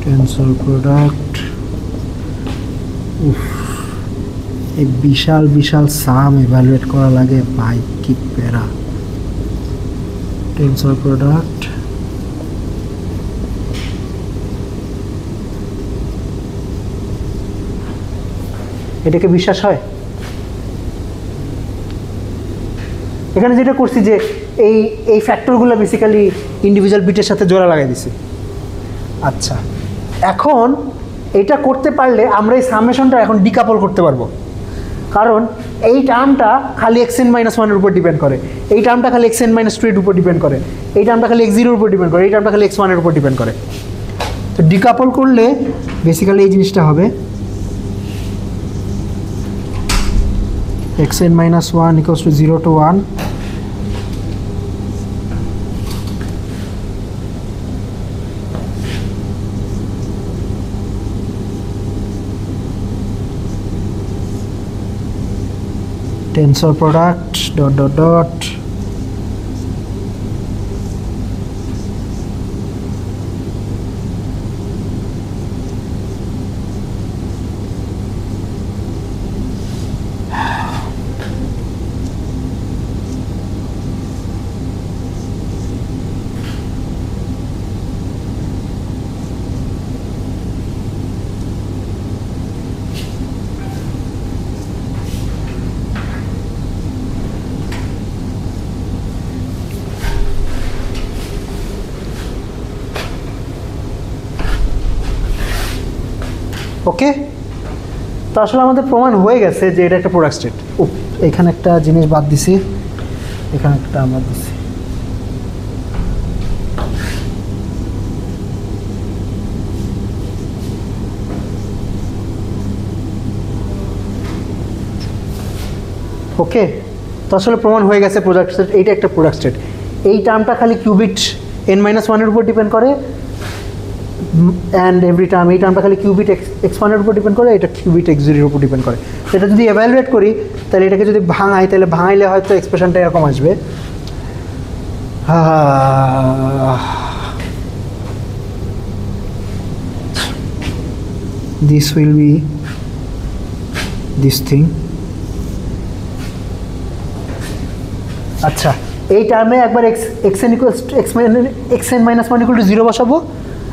টেন্সর প্রোডাক্ট, এই বিশাল বিশাল সাম ইভ্যালুয়েট করা লাগে ভাই, কি প্যারা। টেন্সর প্রোডাক্ট এটাকে বিশ্বাস হয়? এখানে যেটা করছি যে এই ফ্যাক্টরগুলো বেসিক্যালি ইন্ডিভিজুয়াল বিটের সাথে জোড়া লাগাই দিছি। আচ্ছা, এখন এটা করতে পারলে আমরা এই সামেশনটা এখন ডিকাপল করতে পারবো। কারণ এই টার্মটা খালি xn মাইনাস ওয়ানের উপর ডিপেন্ড করে, এই টার্মটা খালি xn মাইনাস টু এর উপর ডিপেন্ড করে, এই টার্মটা খালি x0 এর উপর ডিপেন্ড করে, এই টার্মটা খালি x1 এর উপর ডিপেন্ড করে। তো ডিকাপল করলে বেসিক্যালি এই জিনিসটা হবে xn minus 1 equals to 0 to 1 tensor product dot dot dot ওকে। তো আসলে আমাদের প্রমাণ হয়ে গেছে যে এটা একটা প্রোডাক্ট স্টেট। এখানে একটা জিনিস বাদ দিছি, এখানে একটা বাদ দিছি। ওকে, তো আসলে প্রমাণ হয়ে গেছে প্রোডাক্ট স্টেট, এইটা একটা প্রোডাক্ট স্টেট। এই টার্মটা খালি কিউবিট n-1 এর উপর ডিপেন্ড করে, অ্যান্ড এভরি টার্ম এই টার্মটা খালি কিউবিট x1 এর উপর ডিপেন্ড করে, এটা কিউবিট x0 এর উপর ডিপেন্ড করে। এটা যদি এভ্যালুয়েট করি তাহলে এটাকে যদি ভাঙাই তাহলে ভাঙাইলে হয়তো এক্সপ্রেশনটা এরকম আসবে, this will be this thing। আচ্ছা, এই টার্মে একবার xn minus 1 equal to 0 বসাবো,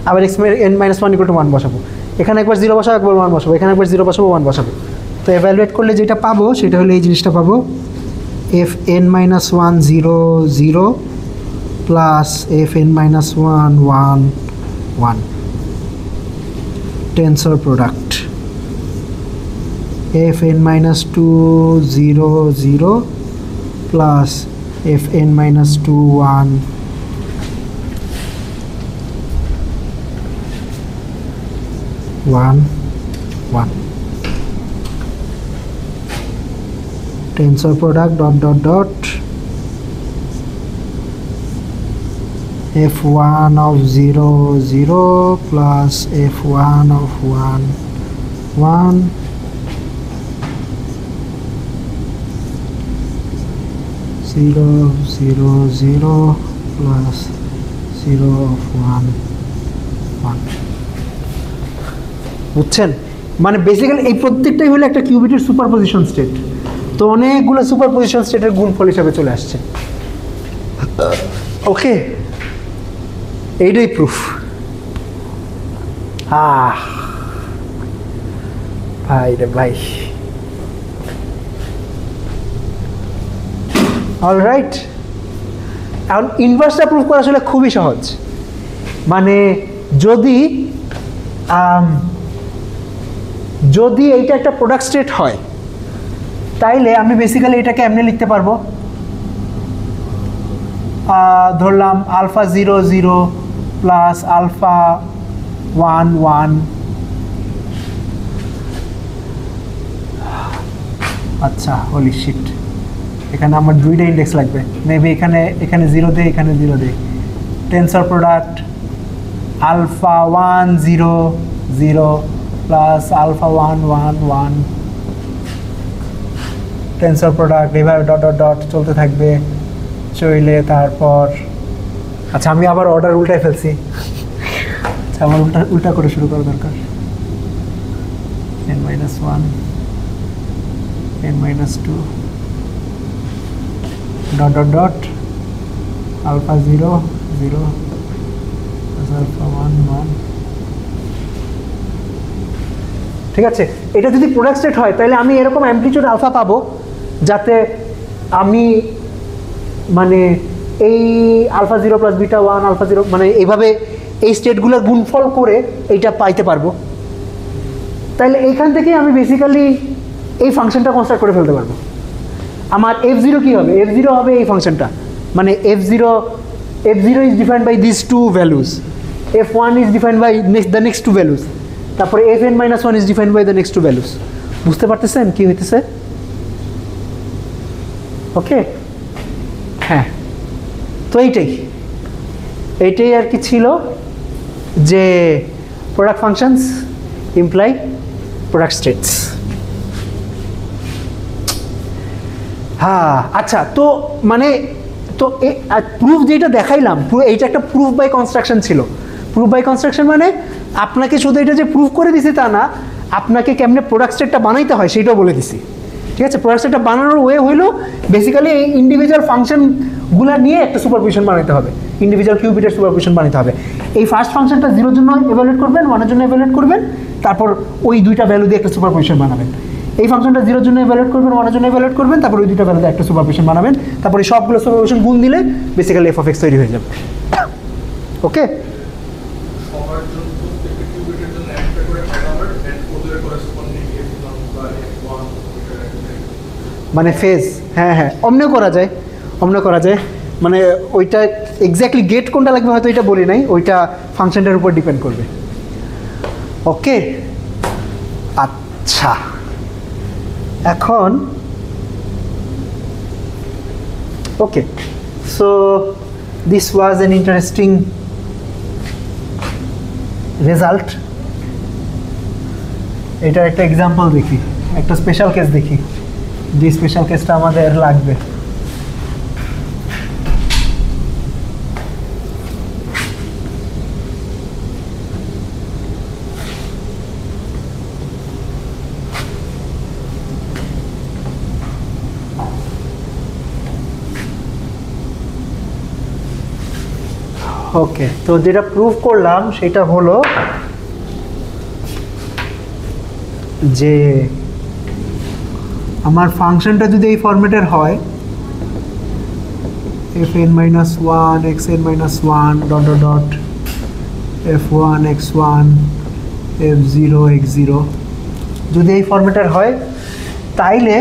আবার xn minus 1 equal to 1 বসাবো। এখানে একবার 0 বসাবো, একবার 1 বসাবো, এখানে একবার 0 বসাবো, 1 বসাবো। তো এভ্যালুয়েট করলে যেটা পাবো সেটা হলো এই জিনিসটা পাবো, fn minus 1 0 0 plus fn minus 1 1 1 tensor product fn minus 2 0 0 plus fn minus 2 1 1 1 tensor product dot dot dot f1 of 0 0 plus f1 of 1 1 0 0 0 plus 0 of 1 1। বুঝছেন? মানে বেসিক্যালি এই প্রত্যেকটাই হলো একটা কিউবিটের সুপারপজিশন স্টেট। তো অনেকগুলো সুপারপজিশন স্টেটের গুণফল হিসাবে চলে আসছে। ওকে, এইটাই প্রুফ। ভাই রে ভাই, অলরাইট। এখন ইনভার্সটা প্রুফ করা আসলে খুবই সহজ। মানে যদি যদি এইটা একটা প্রোডাক্ট স্টেট হয় তাইলে আমি বেসিক্যালি এটাকে এমনি লিখতে পারবো, ধরলাম আলফা 0 0 প্লাস আলফা 1 1। আচ্ছা, হোলি শিট, এখানে আমার দুইটা ইন্ডেক্স লাগবে। মেবি এখানে 0 দেই, এখানে 0 দেই। Tensor product alpha 1 0 0 plus alpha 1 1 1 tensor product এভাবে ডট ডট ডট চলতে থাকবে। চলে তারপর আচ্ছা, আমি আবার অর্ডার উল্টায় ফেলছি। আচ্ছা, আমার উল্টা করে শুরু করা দরকার। n-1 n-2 dot dot dot alpha 0 0 alpha 1 1। ঠিক আছে, এটা যদি প্রোডাক্ট স্টেট হয় তাহলে আমি এরকম অ্যামপ্লিটিউড আলফা পাবো, যাতে আমি মানে এই আলফা 0 প্লাস বিটা 1 আলফা 0 মানে এইভাবে এই স্টেটগুলোর গুণফল করে এইটা পাইতে পারবো। তাহলে এইখান থেকে আমি বেসিক্যালি এই ফাংশনটা কনস্ট্রাক্ট করে ফেলতে পারবো। আমার f0 কি হবে? f0 হবে এই ফাংশনটা, মানে f0 is defined by this two values, f1 is defined by the next two values, তারপরে fn-1 is defined by the next two values. বুঝতে পারতেছেন কি হইতেছে? ওকে, হ্যাঁ, তো এইটাই আর কি ছিল যে product functions imply product states. হ্যাঁ, আচ্ছা, তো মানে তো প্রুফ যেটা দেখাইলাম, এইটা একটা প্রুফ বাই কনস্ট্রাকশন ছিল। প্রুফ বাই কনস্ট্রাকশন মানে আপনাকে শুধু এটা যে প্রুফ করে দিছি তা না, আপনাকে কেমনে প্রোডাক্ট স্টেটটা বানাইতে হয় সেটাও বলে দিছি। ঠিক আছে, প্রোডাক্ট স্টেটটা বানানোর ওয়ে হইলো বেসিক্যালি এই ইন্ডিভিজুয়াল ফাংশনগুলো নিয়ে একটা সুপারপজিশন বানাতে হবে, ইন্ডিভিজুয়াল কিউবিটের সুপারপজিশন বানাতে হবে। এই ফার্স্ট ফাংশনটা 0-র জন্য এভালুয়েট করবেন, 1-এর জন্য এভালুয়েট করবেন, তারপর ওই দুইটা ভ্যালু দিয়ে একটা সুপারপজিশন বানাবেন। এই ফাংশনটা 0-র জন্য এভালুয়েট করবেন, 1-এর জন্য এভালুয়েট করবেন, তারপর ওই দুইটা ভ্যালু দিয়ে একটা সুপারপজিশন বানাবেন, তারপর এই সবগুলো সুপারপজিশন গুণ দিলে বেসিক্যালি f of x তৈরি হয়ে যাবে। ওকে, মানে ফেজ, হ্যাঁ হ্যাঁ, অমনিও করা যায়, মানে ওইটা এক্স্যাক্টলি গেট কোনটা লাগবে হয়তো এটা বলি নাই, ওইটা ফাংশনটার উপর ডিপেন্ড করবে। ওকে, আচ্ছা, এখন okay, so this was an interesting result. এটার একটা এক্সাম্পল দেখি, একটা স্পেশাল কেস দেখি, যে স্পেশাল কেসটা আমাদের লাগবে। ওকে, তো যেটা প্রুভ করলাম সেটা হলো যে আমার ফাংশনটা যদি এই ফরম্যাটের হয়, fn-1 xn-1 dot dot dot f1 x1 f0 x0, যদি এই ফরম্যাটের হয় তাইলে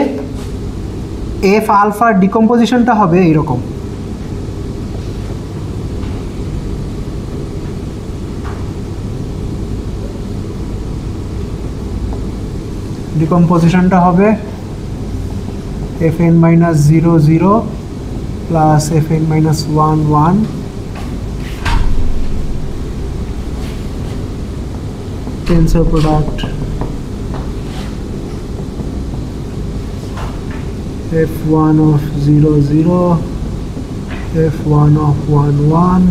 f আলফার ডিকম্পোজিশনটা হবে এইরকম। ডিকম্পোজিশনটা হবে fn-0 plus fn-1 1 tensor product f1 of 0 0 f1 of 1 1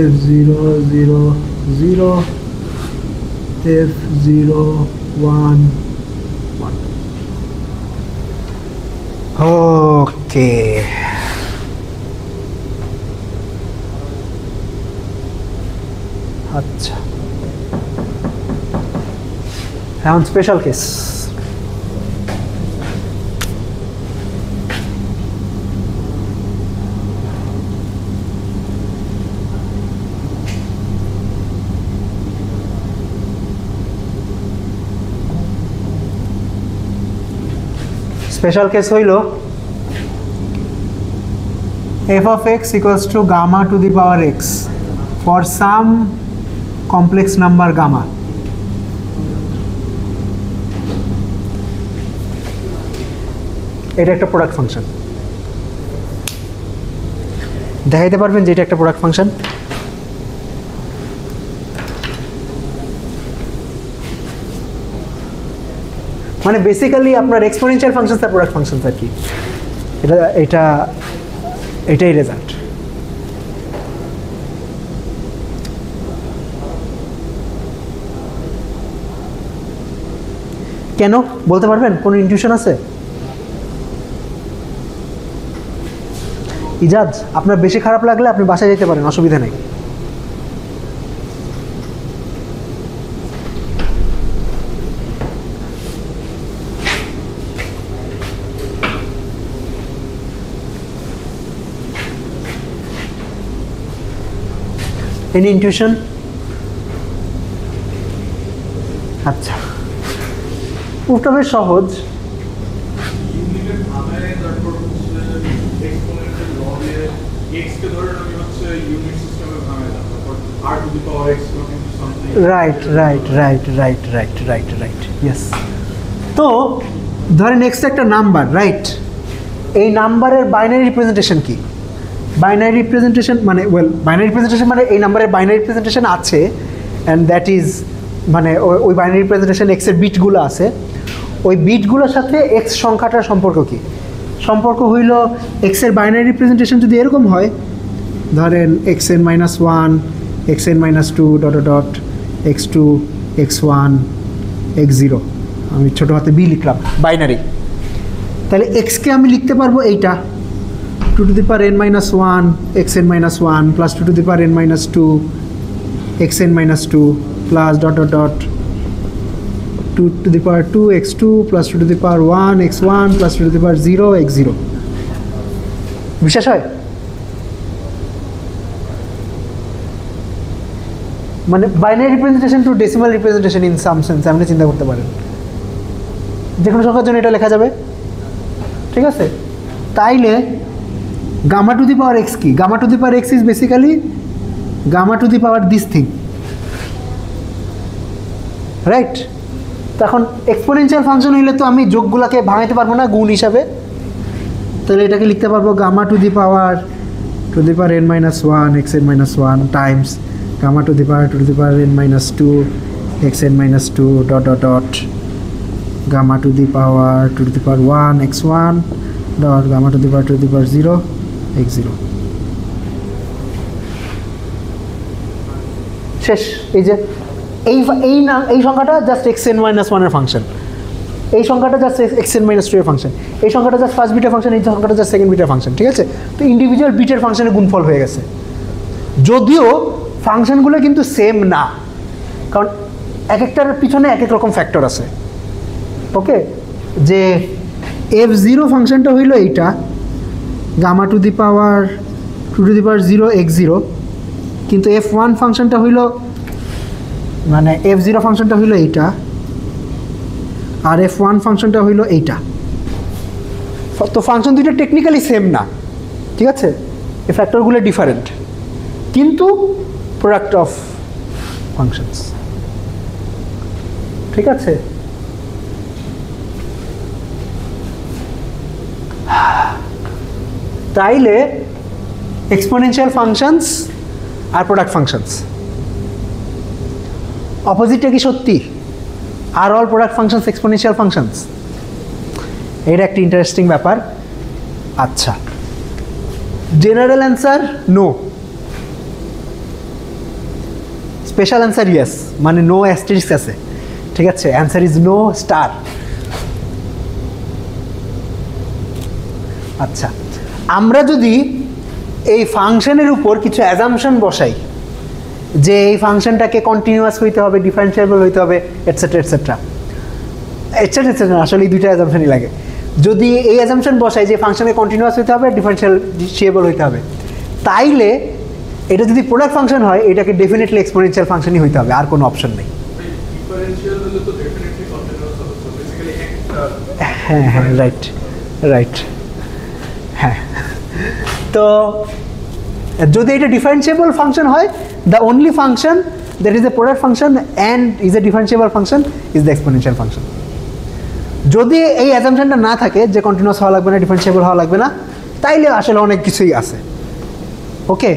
f0 0 0 f0 1 1। ওকে, আচ্ছা, এখন স্পেশাল কেস। স্পেশাল কেস হইল f of x equals to gamma to the power x for some complex number gamma। এটা একটা product function, দেখাইতে পারবেন যে এটা একটা প্রোডাক্ট ফাংশন? মানে বেসিক্যালি আপনার এক্সপোনেনশিয়াল ফাংশন আর প্রোডাক্ট ফাংশন আর কি, এটাই রেজাল্ট। কেন বলতে পারবেন? কোনো ইনটিউশন আছে? ইজাজ, আপনার বেশি খারাপ লাগলে আপনি বাসায় যেতে পারেন, অসুবিধা নেই। Any intuition? আচ্ছা, প্রুফটা বেশ সহজ। Right right right right right right right yes. তো ধরেন নেক্সট একটা নাম্বার, রাইট? এই নাম্বারের বাইনারি রিপ্রেজেন্টেশন কি? বাইনারি রিপ্রেজেন্টেশন মানে বাইনারি রিপ্রেজেন্টেশন মানে এই নাম্বারের বাইনারি রিপ্রেজেন্টেশন আছে, অ্যান্ড দ্যাট ইজ মানে ওই বাইনারি রিপ্রেজেন্টেশন এক্সের বিটগুলো আছে, ওই বিটগুলোর সাথে এক্স সংখ্যাটার সম্পর্ক কি? সম্পর্ক হইল এক্সের বাইনারি রিপ্রেজেন্টেশন যদি এরকম হয়, ধরেন XN -1, XN -2 dot dot x2 x1 x0, আমি ছোটো হাতে বি লিখলাম বাইনারি। তাহলে এক্সকে আমি লিখতে পারবো এইটা 2 to the power n - 1 xn - 1 plus 2 to the power n - 2 xn - 2 plus dot dot dot 2 to the power 2 x2 plus 2 to the power 1 x1 plus 2 to the power 0 x0। বিশ্বাস হয়? মানে binary representation to decimal representation in some sense আপনি চিন্তা করতে পারেন, যে কোনো সংখ্যার জন্য এটা লেখা যাবে, ঠিক আছে? তাইলে gamma to the power X কি? Gamma to the power X is basically gamma to the power this thing, right? তখন এক্সপোনেনশিয়াল ফাংশন হইলে তো আমি যোগগুলোকে ভাঙাইতে পারবো না গুণ হিসাবে, তাহলে এটাকে লিখতে পারবো gamma to the power n - 1 xn - 1 times gamma to the power n - 2 xn - 2 dot dot dot gamma to the power 1 x1 dot gamma to the power 0 x0। শেষ। এই যে এই সংখ্যাটা জাস্ট xn - 1 এর ফাংশন, এই সংখ্যাটা জাস্ট xn - 2 এর function, এই সংখ্যাটা জাস্ট ফার্স্ট বিটের ফাংশন, এই সংখ্যাটা জাস্ট সেকেন্ড বিটের ফাংশন, ঠিক আছে? তো ইন্ডিভিজুয়াল বিটের ফাংশনের গুণফল হয়ে গেছে, যদিও ফাংশনগুলো কিন্তু সেম না, কারণ এক একটার পিছনে এক এক রকম ফ্যাক্টর আছে। ওকে, যে f0 ফাংশনটা হইল এইটা gamma to the power 0 x0, কিন্তু f1 ফাংশনটা হইল মানে f0 ফাংশনটা হইল এইটা, আর f1 ফাংশনটা হইল এইটা। তো ফাংশন দুইটা টেকনিক্যালি সেম না, ঠিক আছে? এই ফ্যাক্টরগুলো ডিফারেন্ট, কিন্তু প্রোডাক্ট অফ ফাংশনস, ঠিক আছে? তাইলে এক্সপোনেনশিয়াল ফাংশনস আর প্রোডাক্ট ফাংশনস অপোজিটটা কি সত্যি? আর all product functions exponential functions, এটা একটা ইন্টারেস্টিং ব্যাপার। আচ্ছা, general answer no, special answer yes, মানে নো অ্যাস্টেরিস্ক আছে, ঠিক আছে? Answer is no star. আচ্ছা, আমরা যদি এই ফাংশনের উপর কিছু অ্যাজাম্পশন বসাই যে এই ফাংশনটাকে কন্টিনিউয়াস হইতে হবে, ডিফারেন্সিয়েবল হইতে হবে, এটসেট্রা এটসেট্রা এটসেট্রা এটসেট্রা, আসলে এই দুইটা অ্যাজাম্পশনই লাগে। যদি এই অ্যাজাম্পশন বসাই যে ফাংশনে কন্টিনিউয়াস হইতে হবে, ডিফারেন্সিয়েবল হইতে হবে, তাইলে এটা যদি প্রোডাক্ট ফাংশন হয় এটাকে ডেফিনেটলি এক্সপোনেনশিয়াল ফাংশনই হইতে হবে, আর কোনো অপশন নেই। হ্যাঁ হ্যাঁ, রাইট রাইট, হ্যাঁ। তো যদি এটা ডিফারেন্সিয়েবল ফাংশন হয়, the only function that is a product function and is a differentiable function is the exponential function. যদি এই অ্যাজাম্পশনটা না থাকে যে কন্টিনিউয়াস হওয়া লাগবে না, ডিফারেন্সিয়েবল হওয়া লাগবে না, তাইলে আসলে অনেক কিছুই আছে। ওকে,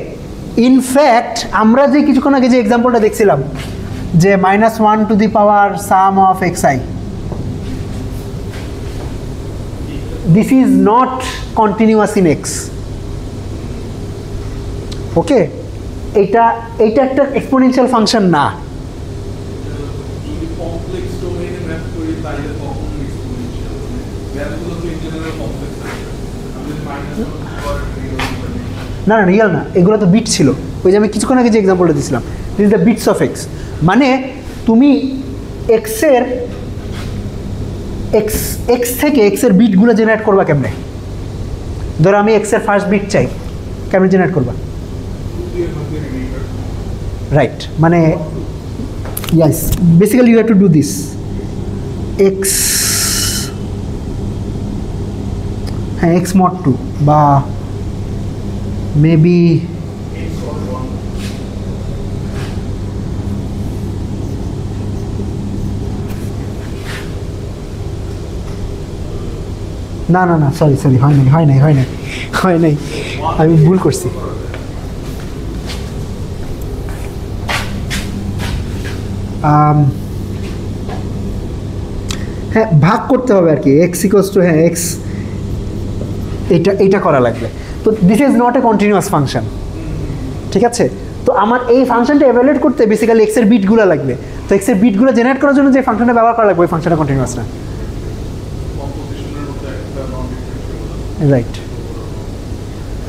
ইনফ্যাক্ট আমরা যে কিছুক্ষণ আগে যে এক্সাম্পলটা দেখছিলাম যে -1 to the power some of xi, this is not continuous in x। ওকে, এইটা একটা এক্সপোনেনশিয়াল ফাংশন না। না না, রিয়েল না, এগুলো তো বিট ছিল। ওই যে আমি কিছুক্ষণ আগে যে এক্সাম্পলটা দিয়েছিলাম, this is the bits of x. মানে তুমি এক্সের এক্স থেকে এক্সের বিটগুলো জেনারেট করবা কেমনে? ধরো আমি এক্সের ফার্স্ট বিট চাই, কেমনে জেনারেট করবা? রাইট, মানে yes, basically you have to do this x, হ্যাঁ x mod 2 বা maybe না না না সরি সরি হয় নাই আমি ভুল করছি। হ্যাঁ ভাগ করতে হবে আর কি, এক্স ইকুয়ালস টু হ্যাঁ এক্স, এইটা করা লাগবে। তো this is not a continuous function, ঠিক আছে? তো আমার এই ফাংশনটা এভালুয়েট করতে বেসিক্যালি এক্সের বিটগুলো লাগবে। তো এক্সের বিটগুলো জেনারেট করার জন্য যে ফাংশনটা ব্যবহার করা লাগবে ওই ফাংশনটা কন্টিনিউয়াস না, রাইট?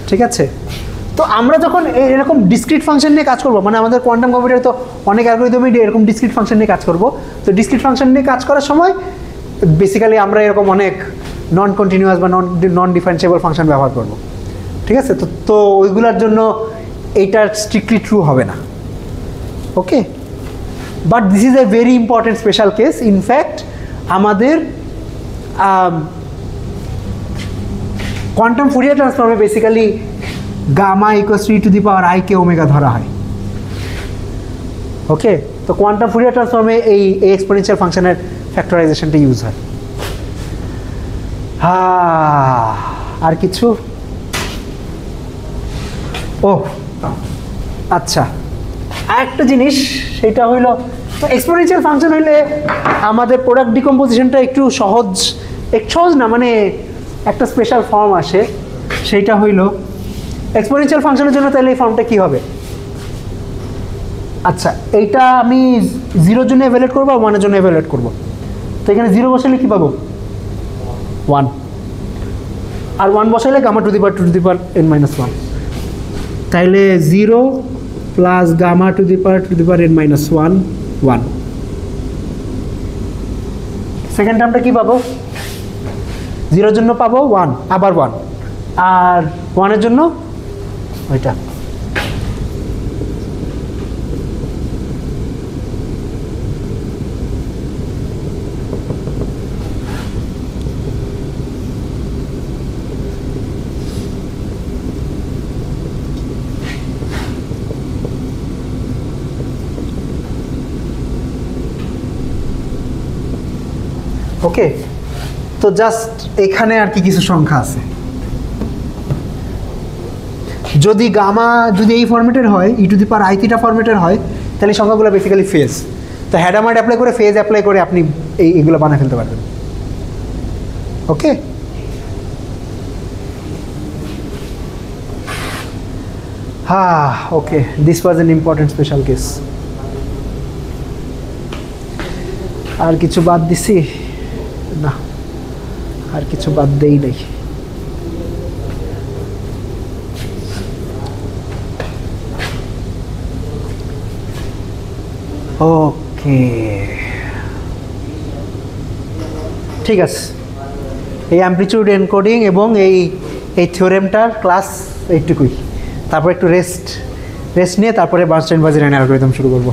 ঠিক আছে। তো আমরা যখন এরকম ডিসক্রিট ফাংশন নিয়ে কাজ করবো, মানে আমাদের কোয়ান্টাম কম্পিউটারে তো অনেক অ্যালগরিদমই এরকম ডিসক্রিট ফাংশন নিয়ে কাজ করবো। তো ডিসক্রিট ফাংশন নিয়ে কাজ করার সময় বেসিক্যালি আমরা এরকম অনেক নন কন্টিনিউয়াস বা নন ডিফারেন্সিয়েবল ফাংশন ব্যবহার করব, ঠিক আছে? তো ওইগুলোর জন্য এইটা স্ট্রিক্টলি ট্রু হবে না, okay? But this is a very important special case. In fact আমাদের কোয়ান্টাম ফুরিয়ার ট্রান্সফর্মে basically gamma equals to E to the power I K omega ধরা হয়, ওকে? তো কোয়ান্টাম ফুরিয়ার ট্রান্সফর্মে এই এক্সপোনেনশিয়াল ফাংশনের ফ্যাক্টরাইজেশনটা ইউজ হয়। আর কিছু? ও আচ্ছা, আরেকটা জিনিস সেটা হইল, তো এক্সপোনেনশিয়াল ফাংশন হইলে আমাদের প্রোডাক্ট ডিকম্পোজিশনটা একটু সহজ না, মানে একটা স্পেশাল ফর্ম আসে, সেইটা হইল এক্সপোনেনশিয়াল ফাংশনের জন্য। তাহলে এই ফর্মটা কি হবে? আচ্ছা, এইটা আমি 0-এর জন্য এভালুয়েট করবো আর 1-এর জন্য এভালুয়েট করবো। তো এখানে 0 বসালে কি পাবো? 1। আর 1 বসাইলে gamma to the power n minus 1। তাইলে 0 plus gamma to the power n minus 1, 1। Second টার্মটা কি পাবো? 0-এর জন্য পাবো 1, আবার 1, আর 1-এর জন্য ওইটা। ওকে, তো জাস্ট এখানে আর কি কিছু সংখ্যা আছে। যদি গামা যদি এই ফরম্যাটের হয়, E to the power I theta ফরম্যাটের হয়, তাহলে সংখ্যাগুলো বেসিক্যালি ফেজ। তো হ্যাডামার্ড অ্যাপ্লাই করে ফেজ অ্যাপ্লাই করে আপনি এইগুলো বানিয়ে ফেলতে পারবেন, okay? Okay, this was an important special case. আর কিছু বাদ দিছি না, আর কিছু বাদ দেই নাই। ওকে, ঠিক আছে। এই অ্যামপ্লিটিউড এনকোডিং এবং এই থিওরেমটার ক্লাস এইটুকুই। তারপর একটু রেস্ট নিয়ে তারপরে বার্নস্টাইন-ওয়াজিরান অ্যালগরিদম শুরু করবো।